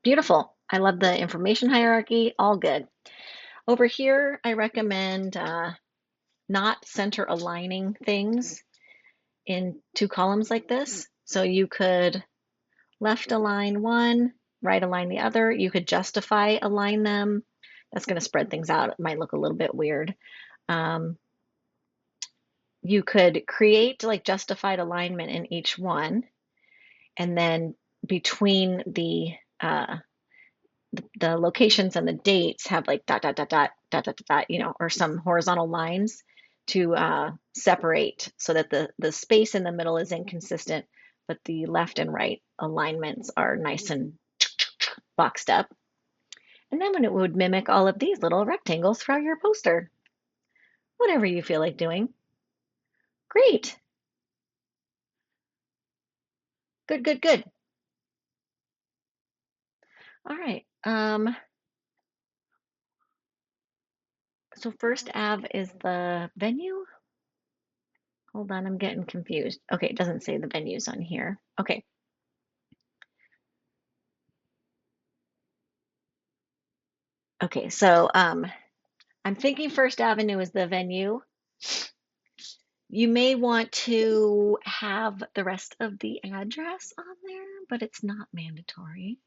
Beautiful. I love the information hierarchy. All good. Over here, I recommend not center aligning things in two columns like this. So you could left align one, right align the other. You could justify align them. That's going to spread things out. It might look a little bit weird. Um, you could create like justified alignment in each one, and then between the locations and the dates have like dot dot dot dot dot dot dot, or some horizontal lines to separate so that the space in the middle is inconsistent, but the left and right alignments are nice and boxed up. And then when it would mimic all of these little rectangles throughout your poster. Whatever you feel like doing. Great. Good, good, good. All right. So First Ave is the venue? Hold on, I'm getting confused. Okay, it doesn't say the venues on here. Okay. Okay, so I'm thinking First Avenue is the venue. You may want to have the rest of the address on there, but it's not mandatory.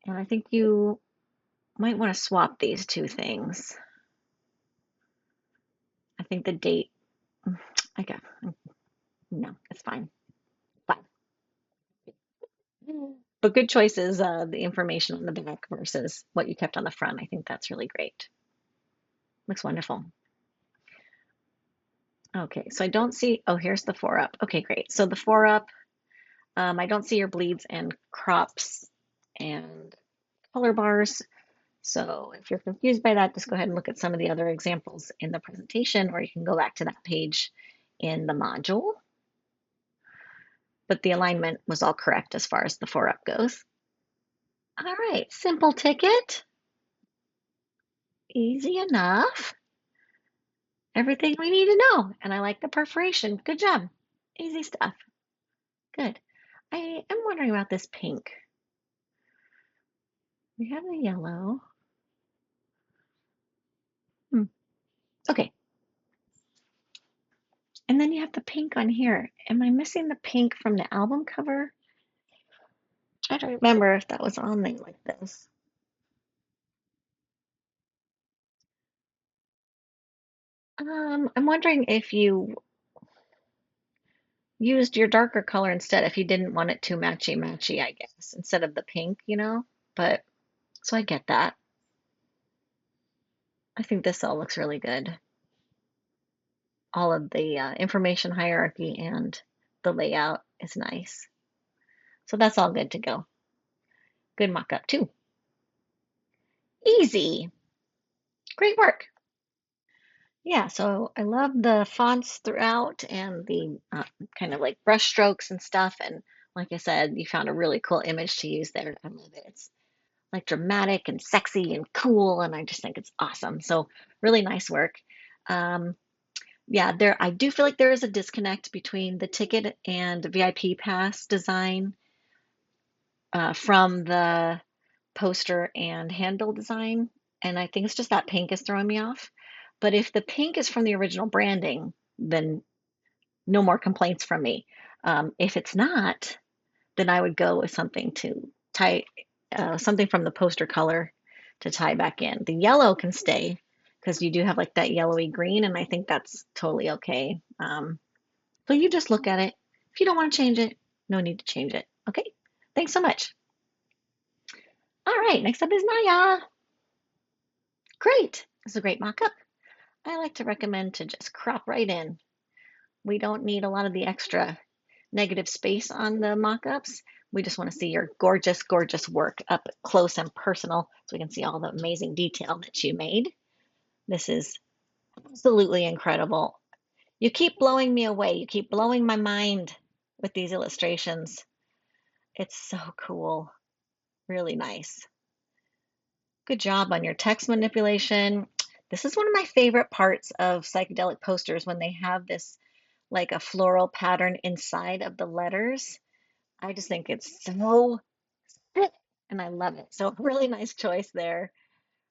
And I think you might want to swap these two things. I think the date, I got, no, it's fine. Fine. But good choices, the information on the back versus what you kept on the front. I think that's really great. Looks wonderful. Okay, so I don't see, oh, here's the 4-up. Okay, great. So the 4-up, I don't see your bleeds and crops and color bars. So if you're confused by that, just go ahead and look at some of the other examples in the presentation, or you can go back to that page in the module. But the alignment was all correct as far as the 4-up goes. All right, simple ticket. Easy enough. Everything we need to know. And I like the perforation. Good job. Easy stuff. Good. I am wondering about this pink. We have the yellow. Okay. And then you have the pink on here. Am I missing the pink from the album cover? I don't remember if that was on there like this. I'm wondering if you used your darker color instead, if you didn't want it too matchy-matchy, I guess, instead of the pink, you know? But, so I get that. I think this all looks really good. All of the information hierarchy and the layout is nice. So that's all good to go. Good mock-up too. Easy. Great work. Yeah, so I love the fonts throughout and the kind of like brush strokes and stuff. And like I said, you found a really cool image to use there. I love it. It's like dramatic and sexy and cool, and I just think it's awesome. So really nice work. Um, yeah, I do feel like there is a disconnect between the ticket and VIP pass design from the poster and handle design. And I think it's just that pink is throwing me off. But if the pink is from the original branding, then no more complaints from me. If it's not, then I would go with something to tie, something from the poster color to tie back in. The yellow can stay because you do have like that yellowy green, and I think that's totally okay. So you just look at it. If you don't want to change it, no need to change it. Okay, thanks so much. All right, next up is Naya. Great, this is a great mock-up. I like to recommend to just crop right in. We don't need a lot of the extra negative space on the mock-ups. We just want to see your gorgeous, gorgeous work up close and personal so we can see all the amazing detail that you made. This is absolutely incredible. You keep blowing me away. You keep blowing my mind with these illustrations. It's so cool. Really nice. Good job on your text manipulation. This is one of my favorite parts of psychedelic posters when they have this like a floral pattern inside of the letters. I just think it's so thick and I love it. So really nice choice there.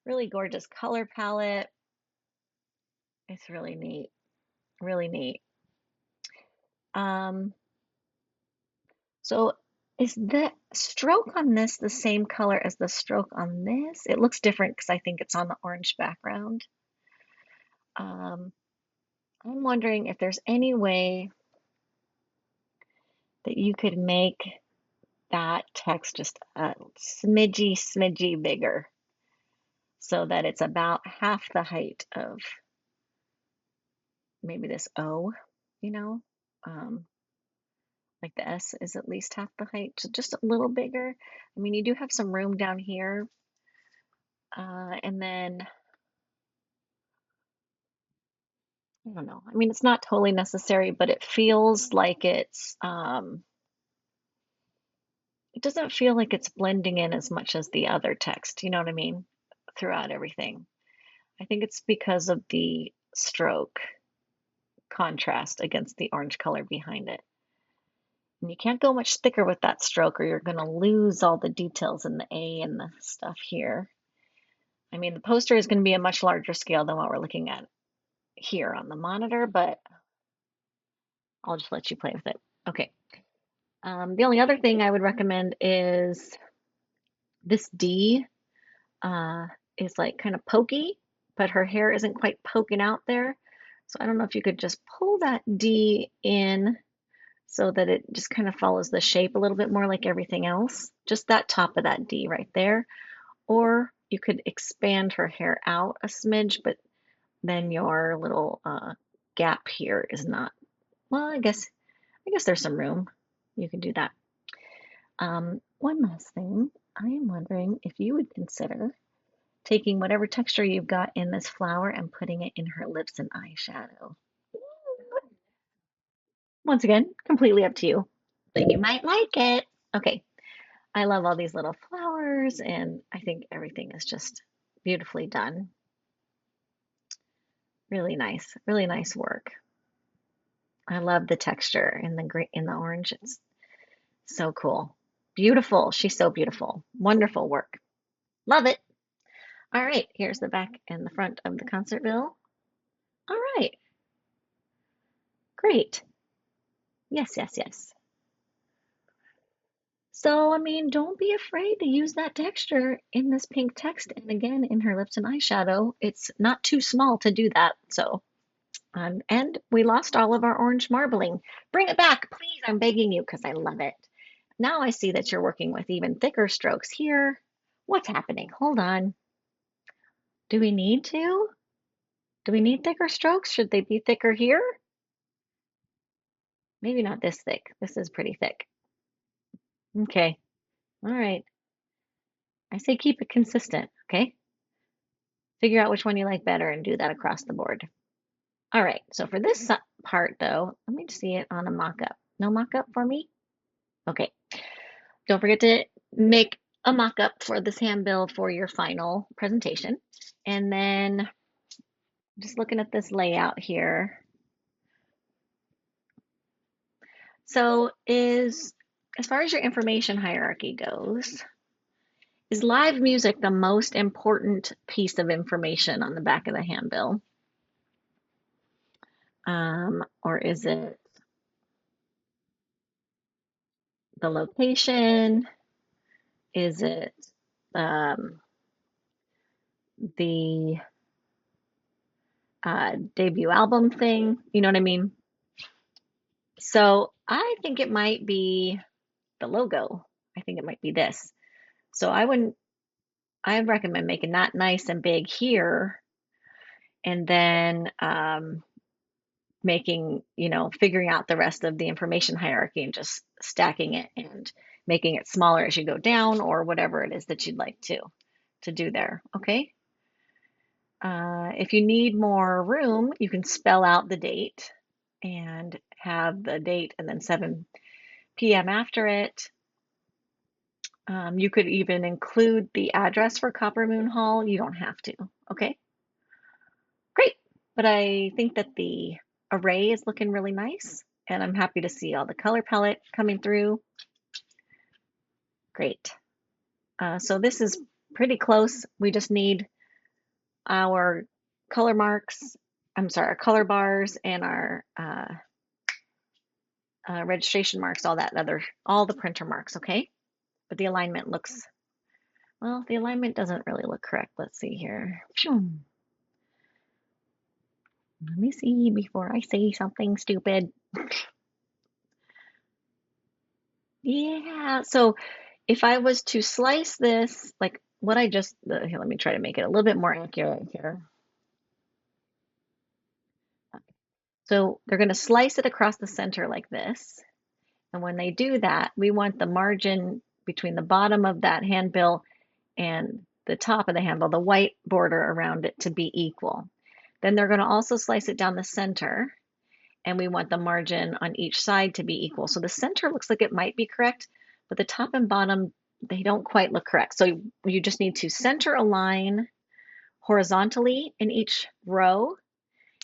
Really gorgeous color palette. It's really neat. Really neat. Um, so is the stroke on this the same color as the stroke on this? It looks different because I think it's on the orange background. Um, I'm wondering if there's any way that you could make that text just a smidgy bigger so that it's about half the height of maybe this O, you know? Um, Like the S is at least half the height, so just a little bigger. I mean, you do have some room down here. And then, I don't know. I mean, it's not totally necessary, but it feels like it doesn't feel like it's blending in as much as the other text, you know what I mean? Throughout everything. I think it's because of the stroke contrast against the orange color behind it. And you can't go much thicker with that stroke or you're going to lose all the details in the A and the stuff here. I mean, the poster is going to be a much larger scale than what we're looking at here on the monitor, but I'll just let you play with it. Okay. The only other thing I would recommend is this D uh, is like kind of pokey, but her hair isn't quite poking out there. So I don't know if you could just pull that D in so that it just kind of follows the shape a little bit more like everything else. Just that top of that D right there. Or you could expand her hair out a smidge, but then your little gap here is not, well, I guess there's some room. You can do that. One last thing, I am wondering if you would consider taking whatever texture you've got in this flower and putting it in her lips and eyeshadow. Once again, completely up to you, but you might like it. Okay, I love all these little flowers, and I think everything is just beautifully done. Really nice work. I love the texture in the green, in the orange. It's so cool. Beautiful. She's so beautiful. Wonderful work. Love it. All right, here's the back and the front of the concert bill. All right, great. Yes, yes, yes. So, I mean, don't be afraid to use that texture in this pink text and again in her lips and eyeshadow. It's not too small to do that. So, and we lost all of our orange marbling. Bring it back, please. I'm begging you because I love it. Now I see that you're working with even thicker strokes here. What's happening? Hold on. Do we need to? Do we need thicker strokes? Should they be thicker here? Maybe not this thick. This is pretty thick. Okay. All right. I say keep it consistent. Okay. Figure out which one you like better and do that across the board. All right. So for this part though, let me see it on a mock-up. No mock-up for me? Okay. Don't forget to make a mock-up for this handbill for your final presentation. And then just looking at this layout here. So as far as your information hierarchy goes, is live music the most important piece of information on the back of the handbill? Or is it the location? Is it um, the debut album thing? You know what I mean? So I think it might be the logo. I think it might be this. So I recommend making that nice and big here and then making, figuring out the rest of the information hierarchy and just stacking it and making it smaller as you go down or whatever it is that you'd like to do there. Okay. If you need more room, you can spell out the date and have the date and then 7 p.m. after it. You could even include the address for Copper Moon Hall. You don't have to. Okay, great. But I think that the array is looking really nice, and I'm happy to see all the color palette coming through. Great. So this is pretty close. We just need our color marks, our color bars and our registration marks, all the printer marks, okay? But the alignment looks, well, the alignment doesn't really look correct. Let's see here. Let me see before I say something stupid. Yeah, so if I was to slice this, like what here, let me try to make it a little bit more accurate here. So they're going to slice it across the center like this. And when they do that, we want the margin between the bottom of that handbill and the top of the handbill, the white border around it, to be equal. Then they're going to also slice it down the center, and we want the margin on each side to be equal. So the center looks like it might be correct, but the top and bottom, they don't quite look correct. So you just need to center align horizontally in each row,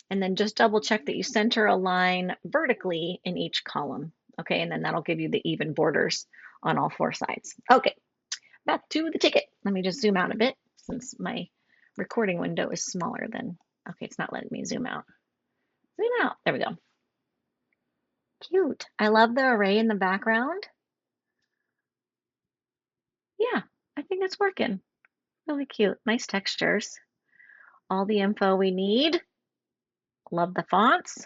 and then just double check that you center align vertically in each column. Okay, and then that'll give you the even borders on all four sides. Okay, back to the ticket. Let me just zoom out a bit since my recording window is smaller than, okay, it's not letting me zoom out. Zoom out, there we go. Cute. I love the array in the background. Yeah, I think it's working. Really cute. Nice textures. All the info we need. Love the fonts.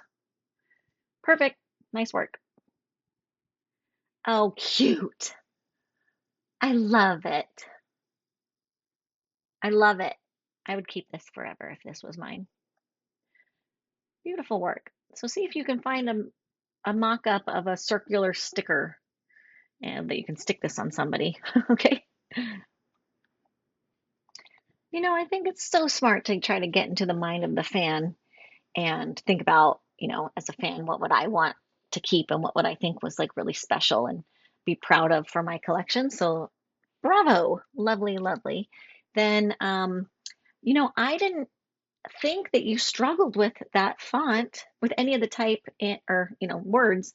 Perfect. Nice work. Oh, cute. I love it. I love it. I would keep this forever if this was mine. Beautiful work. So see if you can find a mock-up of a circular sticker and that you can stick this on somebody. Okay. You know, I think it's so smart to try to get into the mind of the fan and think about, you know, as a fan, what would I want to keep and what would I think was like really special and be proud of for my collection. So bravo, lovely, lovely. Then, you know, I didn't think that you struggled with that font with any of the type in, or, you know, words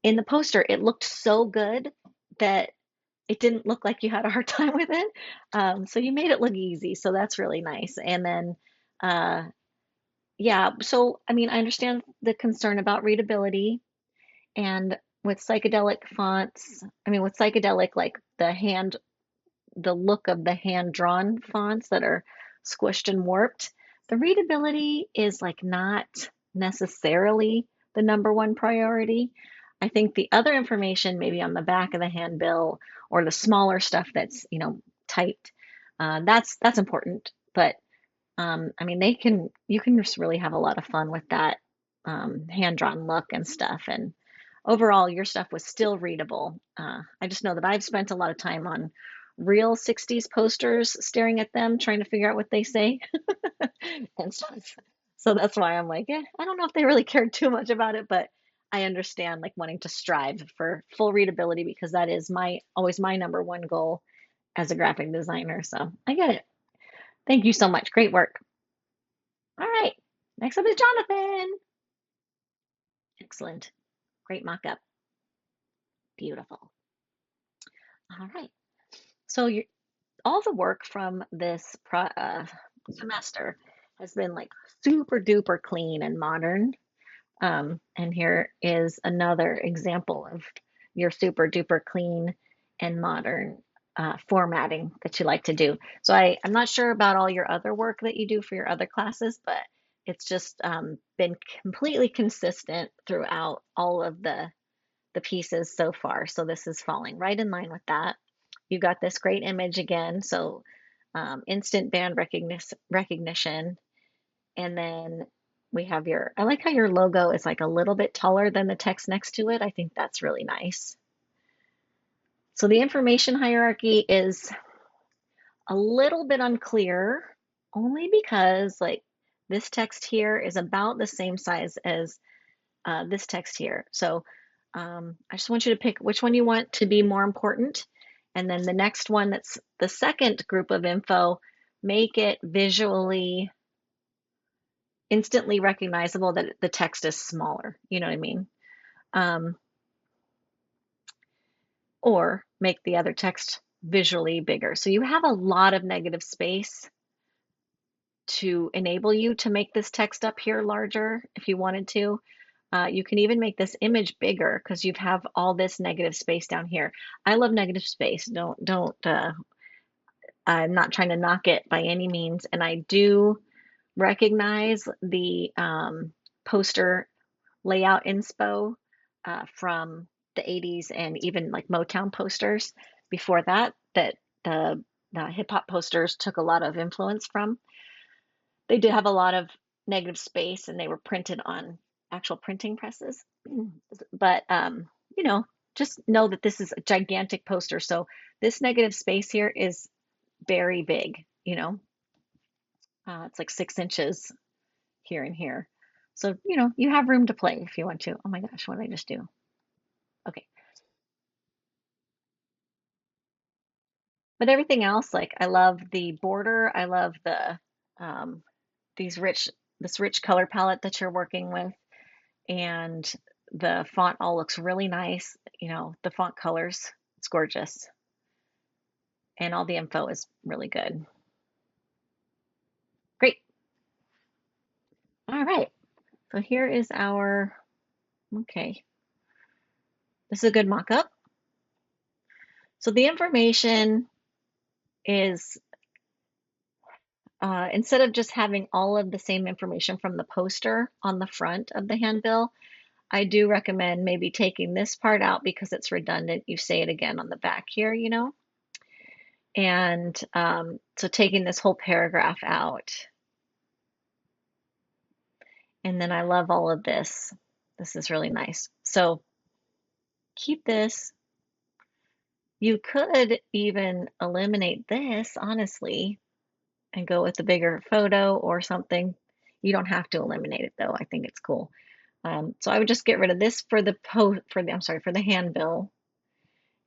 in the poster. It looked so good that it didn't look like you had a hard time with it. So you made it look easy. So that's really nice. And then, uh, yeah, so I mean, I understand the concern about readability and with psychedelic fonts, I mean, with psychedelic, like the look of the hand-drawn fonts that are squished and warped, the readability is like not necessarily the number one priority. I think the other information, maybe on the back of the handbill or the smaller stuff that's, you know, typed, that's important. But I mean, you can just really have a lot of fun with that hand-drawn look and stuff. And overall, your stuff was still readable. I just know that I've spent a lot of time on real 60s posters, staring at them, trying to figure out what they say and stuff. So that's why I'm like, I don't know if they really cared too much about it, but I understand like wanting to strive for full readability because that is always my number one goal as a graphic designer. So I get it. Thank you so much. Great work. All right. Next up is Jonathan. Excellent. Great mock-up. Beautiful. All right. So all the work from this semester has been like super duper clean and modern. And here is another example of your super duper clean and modern formatting that you like to do. So I'm not sure about all your other work that you do for your other classes, but it's just been completely consistent throughout all of the pieces so far. So this is falling right in line with that. You got this great image again. So instant band recognition. And then we have I like how your logo is like a little bit taller than the text next to it. I think that's really nice. So the information hierarchy is a little bit unclear only because like this text here is about the same size as this text here. So I just want you to pick which one you want to be more important. And then the next one, that's the second group of info, make it visually instantly recognizable that the text is smaller. You know what I mean? Um, or make the other text visually bigger. So you have a lot of negative space to enable you to make this text up here larger if you wanted to. You can even make this image bigger because you have all this negative space down here. I love negative space. Don't. I'm not trying to knock it by any means, and I do recognize the poster layout inspo from the 80s and even like Motown posters before that the hip hop posters took a lot of influence from. They did have a lot of negative space and they were printed on actual printing presses. But you know, just know that this is a gigantic poster. So this negative space here is very big, you know, it's like 6 inches here and here. So, you know, you have room to play if you want to. Oh my gosh, what did I just do? Okay. But everything else, like I love the border. I love the um, these this rich color palette that you're working with, and the font all looks really nice. You know, the font colors, it's gorgeous, and all the info is really good. Great. All right. So here is our, okay, this is a good mock-up. So the information is, instead of just having all of the same information from the poster on the front of the handbill, I do recommend maybe taking this part out because it's redundant. You say it again on the back here, you know? And so taking this whole paragraph out. And then I love all of this. This is really nice. So keep this. You could even eliminate this, honestly, and go with the bigger photo or something. You don't have to eliminate it though. I think it's cool. So I would just get rid of this for the I'm sorry, for the handbill,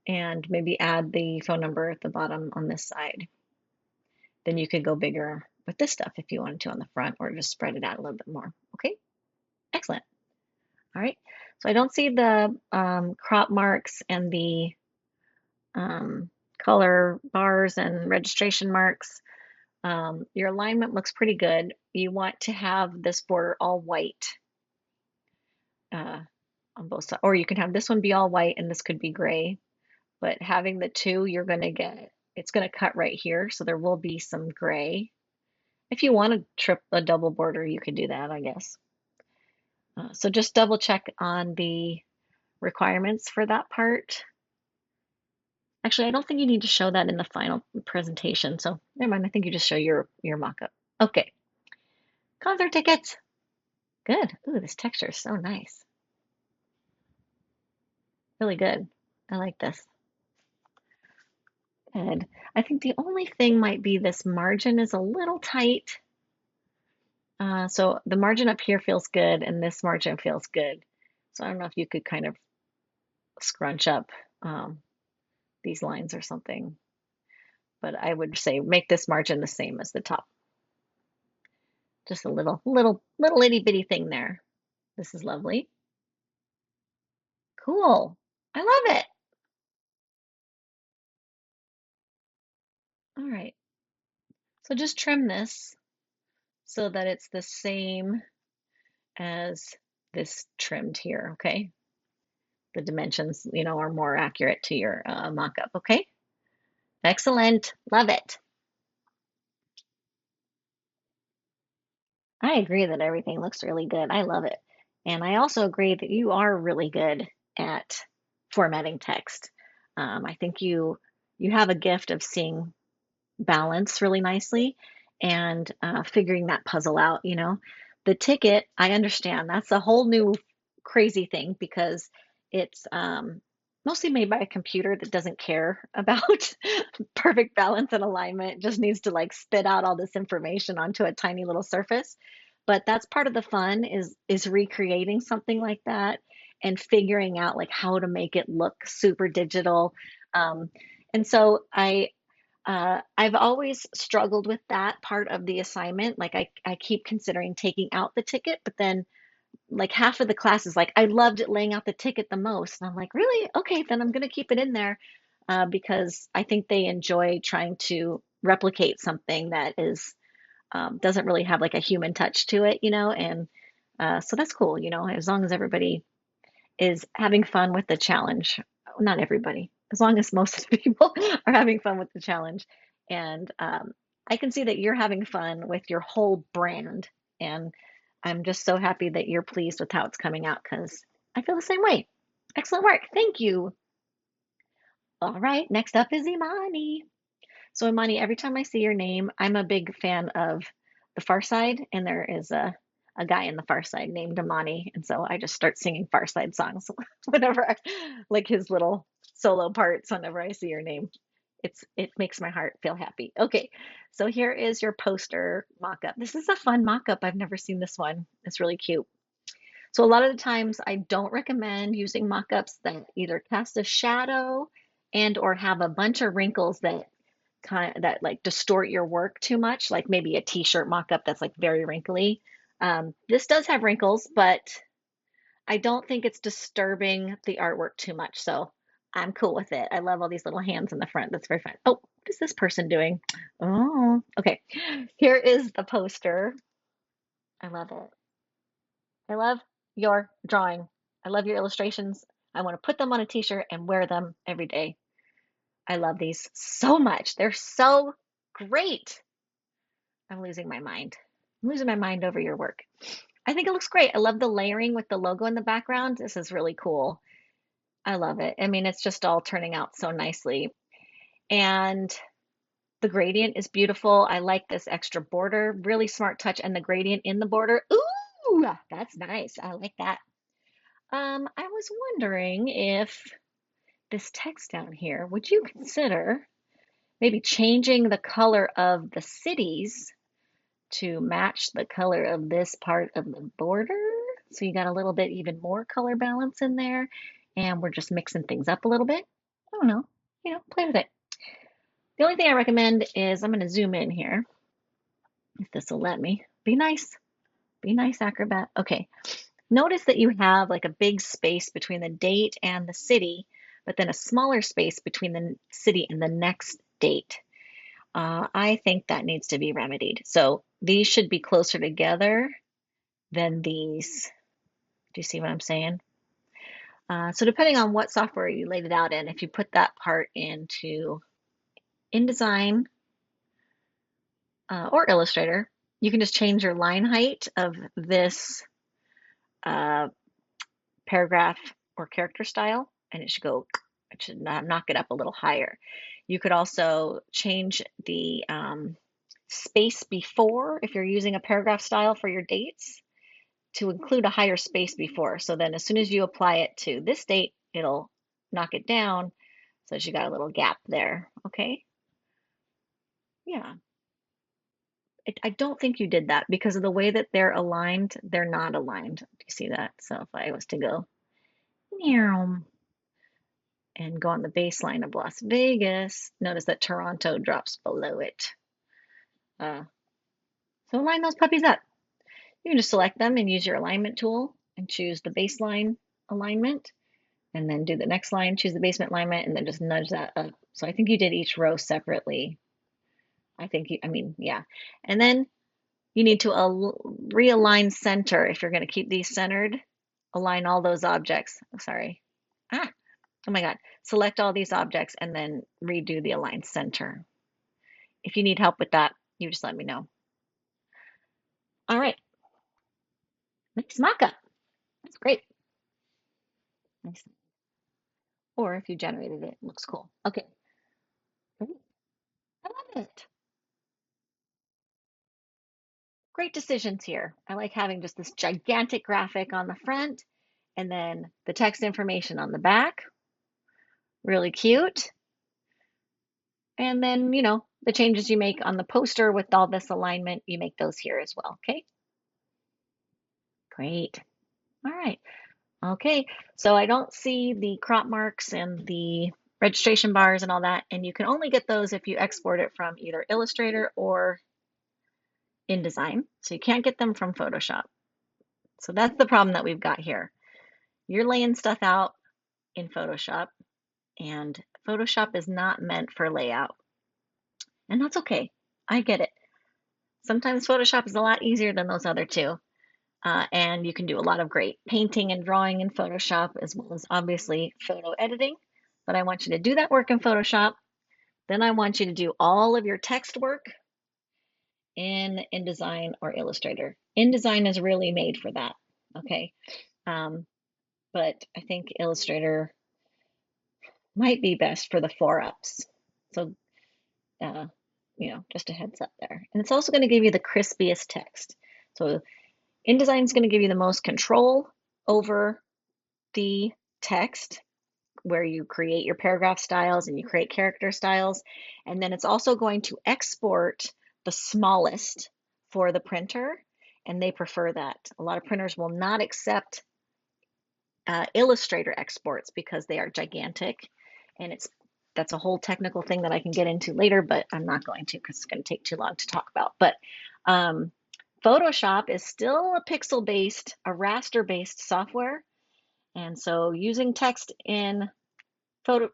and maybe add the phone number at the bottom on this side. Then you could go bigger with this stuff if you wanted to on the front, or just spread it out a little bit more. Okay, excellent. All right, so I don't see the crop marks and the color bars and registration marks. Your alignment looks pretty good. You want to have this border all white uh, on both sides, or you can have this one be all white and this could be gray. But having the two, you're going to get, it's going to cut right here, so there will be some gray. If you want to a double border, you could do that, I guess. So just double check on the requirements for that part. Actually, I don't think you need to show that in the final presentation, so never mind. I think you just show your mock-up. Okay, concert tickets. Good. Ooh, this texture is so nice. Really good. I like this. Good. I think the only thing might be this margin is a little tight. So the margin up here feels good, and this margin feels good. So I don't know if you could kind of scrunch up these lines or something. But I would say make this margin the same as the top. Just a little itty bitty thing there. This is lovely. Cool. I love it. All right. So just trim this so that it's the same as this trimmed here, okay? The dimensions, you know, are more accurate to your mock-up, okay? Excellent. Love it. I agree that everything looks really good. I love it. And I also agree that you are really good at formatting text. I think you have a gift of seeing balance really nicely and figuring that puzzle out, you know. The ticket, I understand. That's a whole new crazy thing because it's mostly made by a computer that doesn't care about perfect balance and alignment. It just needs to like spit out all this information onto a tiny little surface. But that's part of the fun is recreating something like that and figuring out like how to make it look super digital. Um, and so I've always struggled with that part of the assignment. Like I keep considering taking out the ticket, but then like half of the class is like, I loved it laying out the ticket the most. And I'm like, really? Okay, then I'm going to keep it in there because I think they enjoy trying to replicate something that is doesn't really have like a human touch to it, you know? And so that's cool, you know, as long as everybody is having fun with the challenge. Not everybody, as long as most of the people are having fun with the challenge. And I can see that you're having fun with your whole brand. And I'm just so happy that you're pleased with how it's coming out because I feel the same way. Excellent work. Thank you. All right, next up is Imani. So, Imani, every time I see your name, I'm a big fan of The Far Side, and there is a a guy in the Far Side named Amani, and so I just start singing Far Side songs whenever I like his little solo parts whenever I see your name. It makes my heart feel happy. Okay, so here is your poster mock-up. This is a fun mock-up. I've never seen this one. It's really cute. So a lot of the times I don't recommend using mock-ups that either cast a shadow and or have a bunch of wrinkles that like distort your work too much, like maybe a t-shirt mock-up that's like very wrinkly. This does have wrinkles, but I don't think it's disturbing the artwork too much. So I'm cool with it. I love all these little hands in the front. That's very fun. Oh, what is this person doing? Oh, okay. Here is the poster. I love it. I love your drawing. I love your illustrations. I want to put them on a t-shirt and wear them every day. I love these so much. They're so great. I'm losing my mind. I'm losing my mind over your work. I think it looks great. I love the layering with the logo in the background. This is really cool. I love it. I mean, it's just all turning out so nicely. And the gradient is beautiful. I like this extra border, really smart touch, and the gradient in the border. Ooh, that's nice. I like that. I was wondering if this text down here, would you consider maybe changing the color of the cities to match the color of this part of the border? So you got a little bit even more color balance in there, and we're just mixing things up a little bit. I don't know, play with it. The only thing I recommend is I'm going to zoom in here, if this will let me. Be nice, Acrobat. Okay, notice that you have like a big space between the date and the city, but then a smaller space between the city and the next date. I think that needs to be remedied. So these should be closer together than these. Do you see what I'm saying? So depending on what software you laid it out in, if you put that part into InDesign or Illustrator, you can just change your line height of this uh, paragraph or character style, and it should knock it up a little higher. You could also change the space before, if you're using a paragraph style for your dates, to include a higher space before. So then as soon as you apply it to this date, it'll knock it down so that you got a little gap there. Okay. Yeah. I don't think you did that because of the way that they're aligned. They're not aligned. Do you see that? So if I was to go and go on the baseline of Las Vegas, notice that Toronto drops below it. So align those puppies up. You can just select them and use your alignment tool and choose the baseline alignment, and then do the next line, choose the basement alignment, and then just nudge that up. So I think you did each row separately. Yeah. And then you need to realign center if you're going to keep these centered. Align all those objects. Oh, sorry. Oh my God. Select all these objects and then redo the align center. If you need help with that, you just let me know. All right. Nice mock-up. That's great. Nice. Or if you generated it, it looks cool. Okay. Great. I love it. Great decisions here. I like having just this gigantic graphic on the front and then the text information on the back. Really cute. And then, the changes you make on the poster with all this alignment, you make those here as well. Okay. Great. All right. Okay. So I don't see the crop marks and the registration bars and all that. And you can only get those if you export it from either Illustrator or InDesign. So you can't get them from Photoshop. So that's the problem that we've got here. You're laying stuff out in Photoshop, and Photoshop is not meant for layout. And that's okay. I get it. Sometimes Photoshop is a lot easier than those other two. And you can do a lot of great painting and drawing in Photoshop, as well as obviously photo editing. But I want you to do that work in Photoshop. Then I want you to do all of your text work in InDesign or Illustrator. InDesign is really made for that. Okay. But I think Illustrator might be best for the 4-ups. So, just a heads up there. And it's also going to give you the crispiest text. So InDesign is going to give you the most control over the text where you create your paragraph styles and you create character styles. And then it's also going to export the smallest for the printer, and they prefer that. A lot of printers will not accept Illustrator exports because they are gigantic, and that's a whole technical thing that I can get into later, but I'm not going to because it's going to take too long to talk about. But um, Photoshop is still a pixel-based, a raster-based software, and so using text in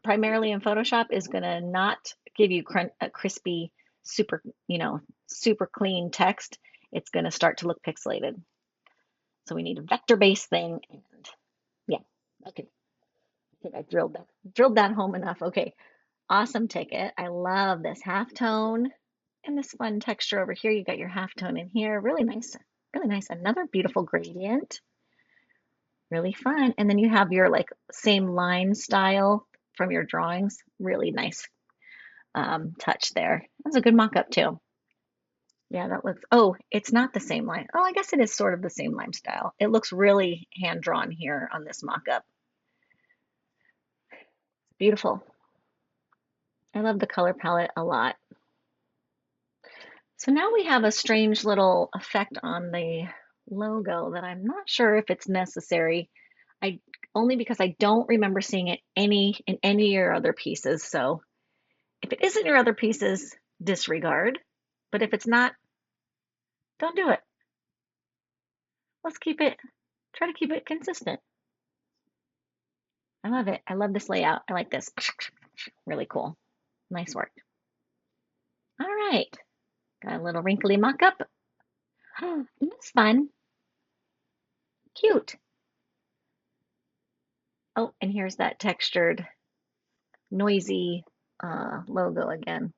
primarily in Photoshop is going to not give you a crispy, super, super clean text. It's going to start to look pixelated. So we need a vector-based thing, and yeah, okay. I think I drilled that home enough. Okay, awesome ticket. I love this halftone and this fun texture over here. You got your halftone in here. Really nice, really nice. Another beautiful gradient. Really fun. And then you have your like same line style from your drawings. Really nice touch there. That's a good mock-up too. Yeah, that looks, oh, it's not the same line. Oh, I guess it is sort of the same line style. It looks really hand-drawn here on this mock-up. Beautiful. I love the color palette a lot. So now we have a strange little effect on the logo that I'm not sure if it's necessary. I only because I don't remember seeing it in any of your other pieces. So if it isn't your other pieces, disregard. But if it's not, don't do it. Let's try to keep it consistent. I love it. I love this layout. I like this. Really cool. Nice work. All right. Got a little wrinkly mock-up. That's fun. Cute. Oh, and here's that textured, noisy logo again.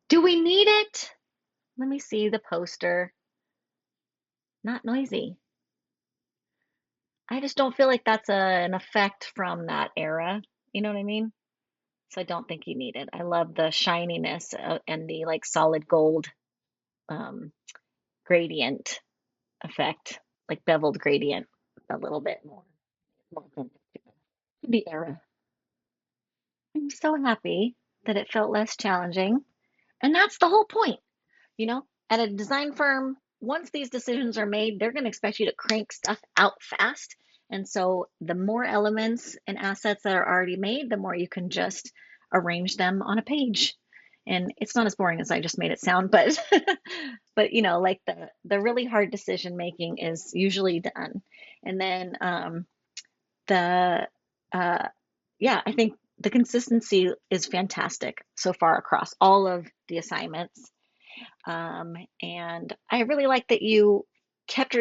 Do we need it? Let me see the poster. Not noisy. I just don't feel like that's an effect from that era. You know what I mean? So I don't think you need it. I love the shininess and the like solid gold um, gradient effect, like beveled gradient, a little bit more authentic to the era. I'm so happy that it felt less challenging. And that's the whole point. At a design firm, once these decisions are made, they're going to expect you to crank stuff out fast. And so the more elements and assets that are already made, the more you can just arrange them on a page. And it's not as boring as I just made it sound, but but like the really hard decision making is usually done. And then the uh, yeah, I think the consistency is fantastic so far across all of the assignments. And I really like that you kept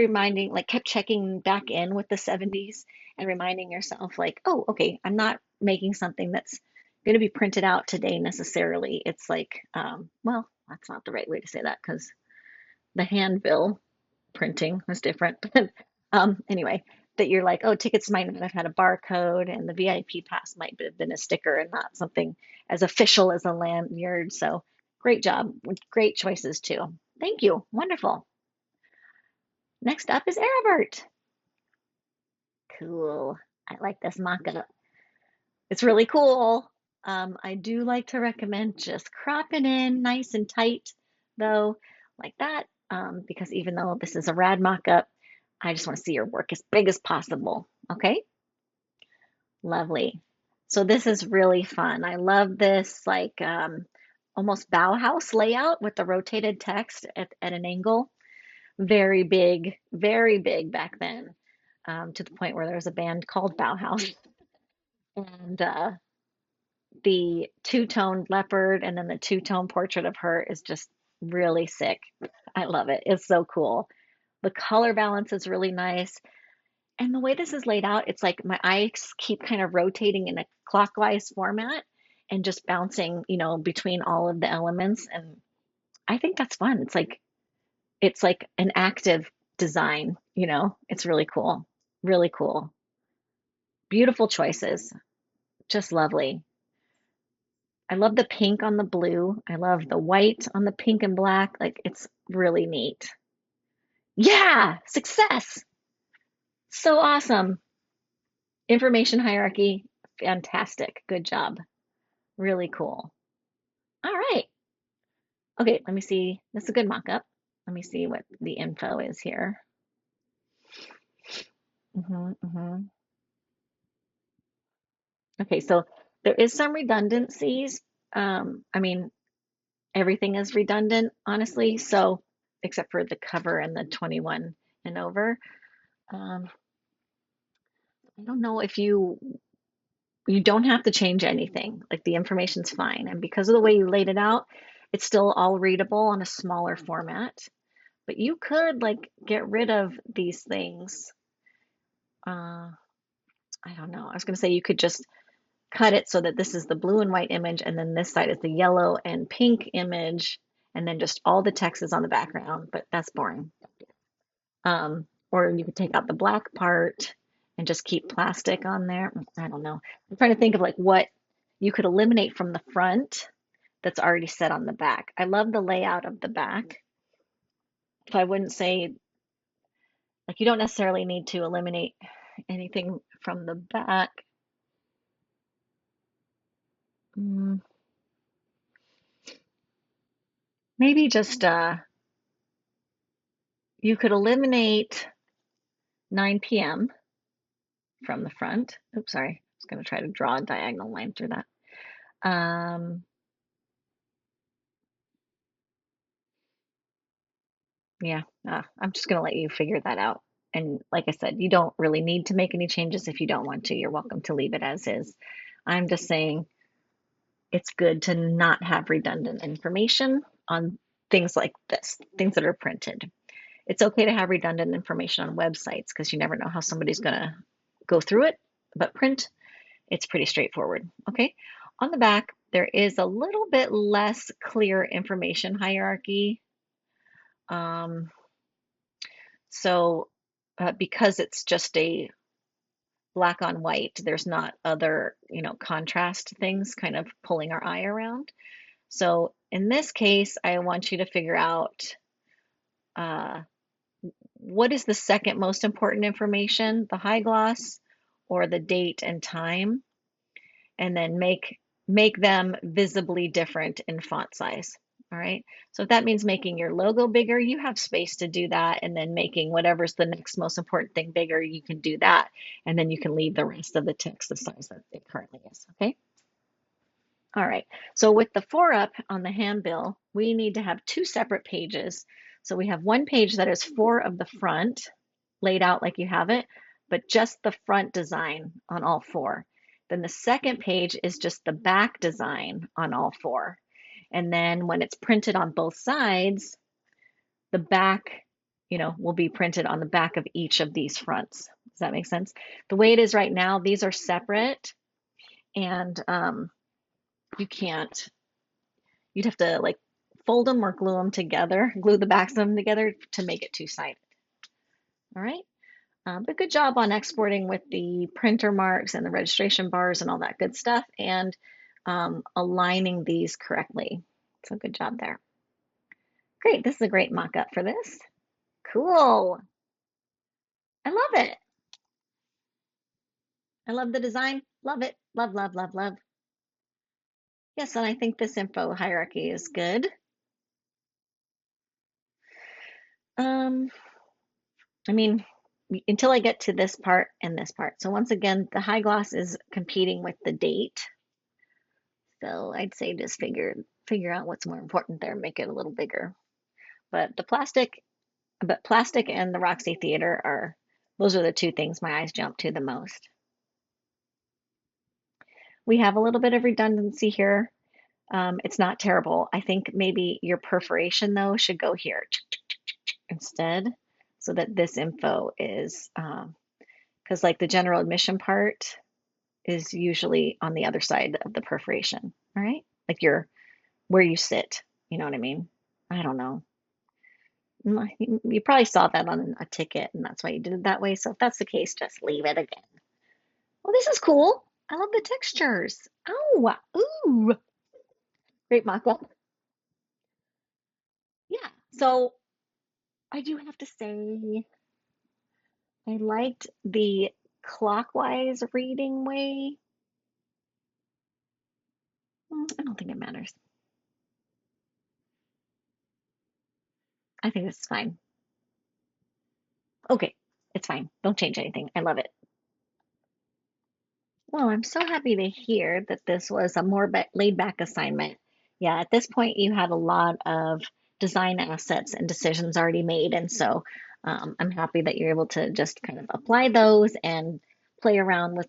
checking back in with the 70s and reminding yourself, like, oh, okay, I'm not making something that's going to be printed out today necessarily. It's like, well, that's not the right way to say that because the handbill printing was different. But anyway, that you're like, oh, tickets might not have had a barcode, and the VIP pass might have been a sticker and not something as official as a lanyard. So great job. Great choices too. Thank you. Wonderful. Next up is Aribert. Cool. I like this mock-up. It's really cool. I do like to recommend just cropping in nice and tight, though, like that, because even though this is a rad mock-up, I just want to see your work as big as possible. Okay? Lovely. So this is really fun. I love this like almost Bauhaus layout with the rotated text at an angle. Very big back then, to the point where there was a band called Bauhaus. And the two-tone leopard and then the two-tone portrait of her is just really sick. I love it. It's so cool. The color balance is really nice. And the way this is laid out, it's like my eyes keep kind of rotating in a clockwise format and just bouncing, between all of the elements. And I think that's fun. It's like an active design, It's really cool. Really cool. Beautiful choices. Just lovely. I love the pink on the blue. I love the white on the pink and black. Like it's really neat. Yeah, success. So awesome. Information hierarchy, fantastic. Good job. Really cool. All right. Okay, let me see. This is a good mock-up. Let me see what the info is here. Hmm. Okay, so there is some redundancies. I mean, everything is redundant, honestly, so except for the cover and the 21 and over. Um, I don't know if you don't have to change anything. Like the information's fine. And because of the way you laid it out, it's still all readable on a smaller format. But you could like get rid of these things. Uh, I don't know. I was going to say you could just cut it so that this is the blue and white image, and then this side is the yellow and pink image, and then just all the text is on the background, but that's boring. Or you could take out the black part and just keep plastic on there. I don't know. I'm trying to think of like what you could eliminate from the front that's already set on the back. I love the layout of the back. So I wouldn't say, like, you don't necessarily need to eliminate anything from the back. Mm, maybe just you could eliminate 9 p.m. from the front. Oops, sorry. I was going to try to draw a diagonal line through that. Um, yeah, I'm just going to let you figure that out. And like I said, you don't really need to make any changes if you don't want to. You're welcome to leave it as is. I'm just saying it's good to not have redundant information on things like this, things that are printed. It's okay to have redundant information on websites because you never know how somebody's going to go through it, but print, it's pretty straightforward. Okay. On the back, there is a little bit less clear information hierarchy. Um, so because it's just a black on white, there's not other, contrast things kind of pulling our eye around. So in this case, I want you to figure out uh, what is the second most important information, the high gloss or the date and time, and then make them visibly different in font size. All right. So if that means making your logo bigger, you have space to do that. And then making whatever's the next most important thing bigger, you can do that. And then you can leave the rest of the text the size that it currently is. Okay. All right, so with the 4-up on the handbill, we need to have two separate pages. So we have one page that is 4 of the front, laid out like you have it, but just the front design on all 4. Then the second page is just the back design on all 4. And then when it's printed on both sides, the back, will be printed on the back of each of these fronts. Does that make sense? The way it is right now, these are separate, and you can't you'd have to like fold them or glue them together, glue the backs of them together to make it two-sided. All right. But good job on exporting with the printer marks and the registration bars and all that good stuff and aligning these correctly. So good job there. Great. This is a great mock-up for this. Cool. I love it. I love the design. Love it. Love, love, love, love. Yes, and I think this info hierarchy is good. Um, I mean, until I get to this part and this part. So once again, the high gloss is competing with the date. So I'd say just figure out what's more important there, make it a little bigger. But plastic and the Roxy Theater those are the two things my eyes jump to the most. We have a little bit of redundancy here. It's not terrible. I think maybe your perforation though should go here instead, so that this info is because like the general admission part is usually on the other side of the perforation, all right? Like where you sit, you know what I mean? I don't know. You probably saw that on a ticket and that's why you did it that way. So if that's the case, just leave it again. Well, this is cool. I love the textures. Oh, ooh, great mock-up. Yeah. So I do have to say, I liked the clockwise reading way. I don't think it matters. I think it's fine. Okay, it's fine. Don't change anything. I love it. Well, I'm so happy to hear that this was a more laid back assignment. Yeah, at this point, you have a lot of design assets and decisions already made. And so I'm happy that you're able to just kind of apply those and play around with,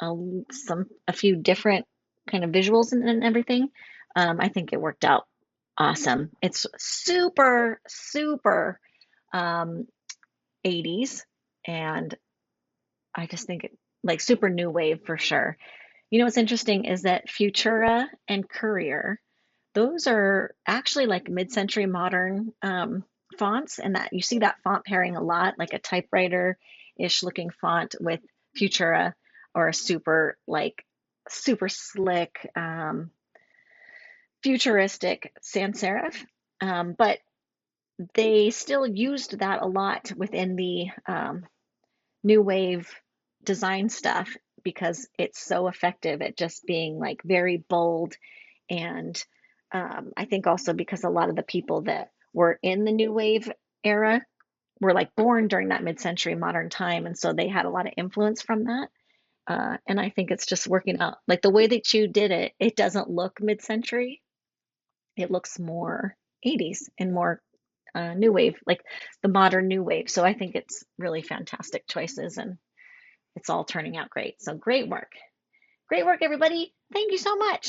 a few different kind of visuals and everything. I think it worked out awesome. It's super, super um, 80s. And I just think it like super new wave for sure. You know what's interesting is that Futura and Courier, those are actually like mid-century modern fonts, and that you see that font pairing a lot, like a typewriter-ish looking font with Futura or a super slick futuristic sans serif. But they still used that a lot within the new wave design stuff because it's so effective at just being like very bold. And I think also because a lot of the people that were in the new wave era were like born during that mid-century modern time, and so they had a lot of influence from that. And I think it's just working out like the way that you did it. It doesn't look mid-century; it looks more 80s and more new wave, like the modern new wave. So I think it's really fantastic choices, and it's all turning out great. So great work, everybody! Thank you so much.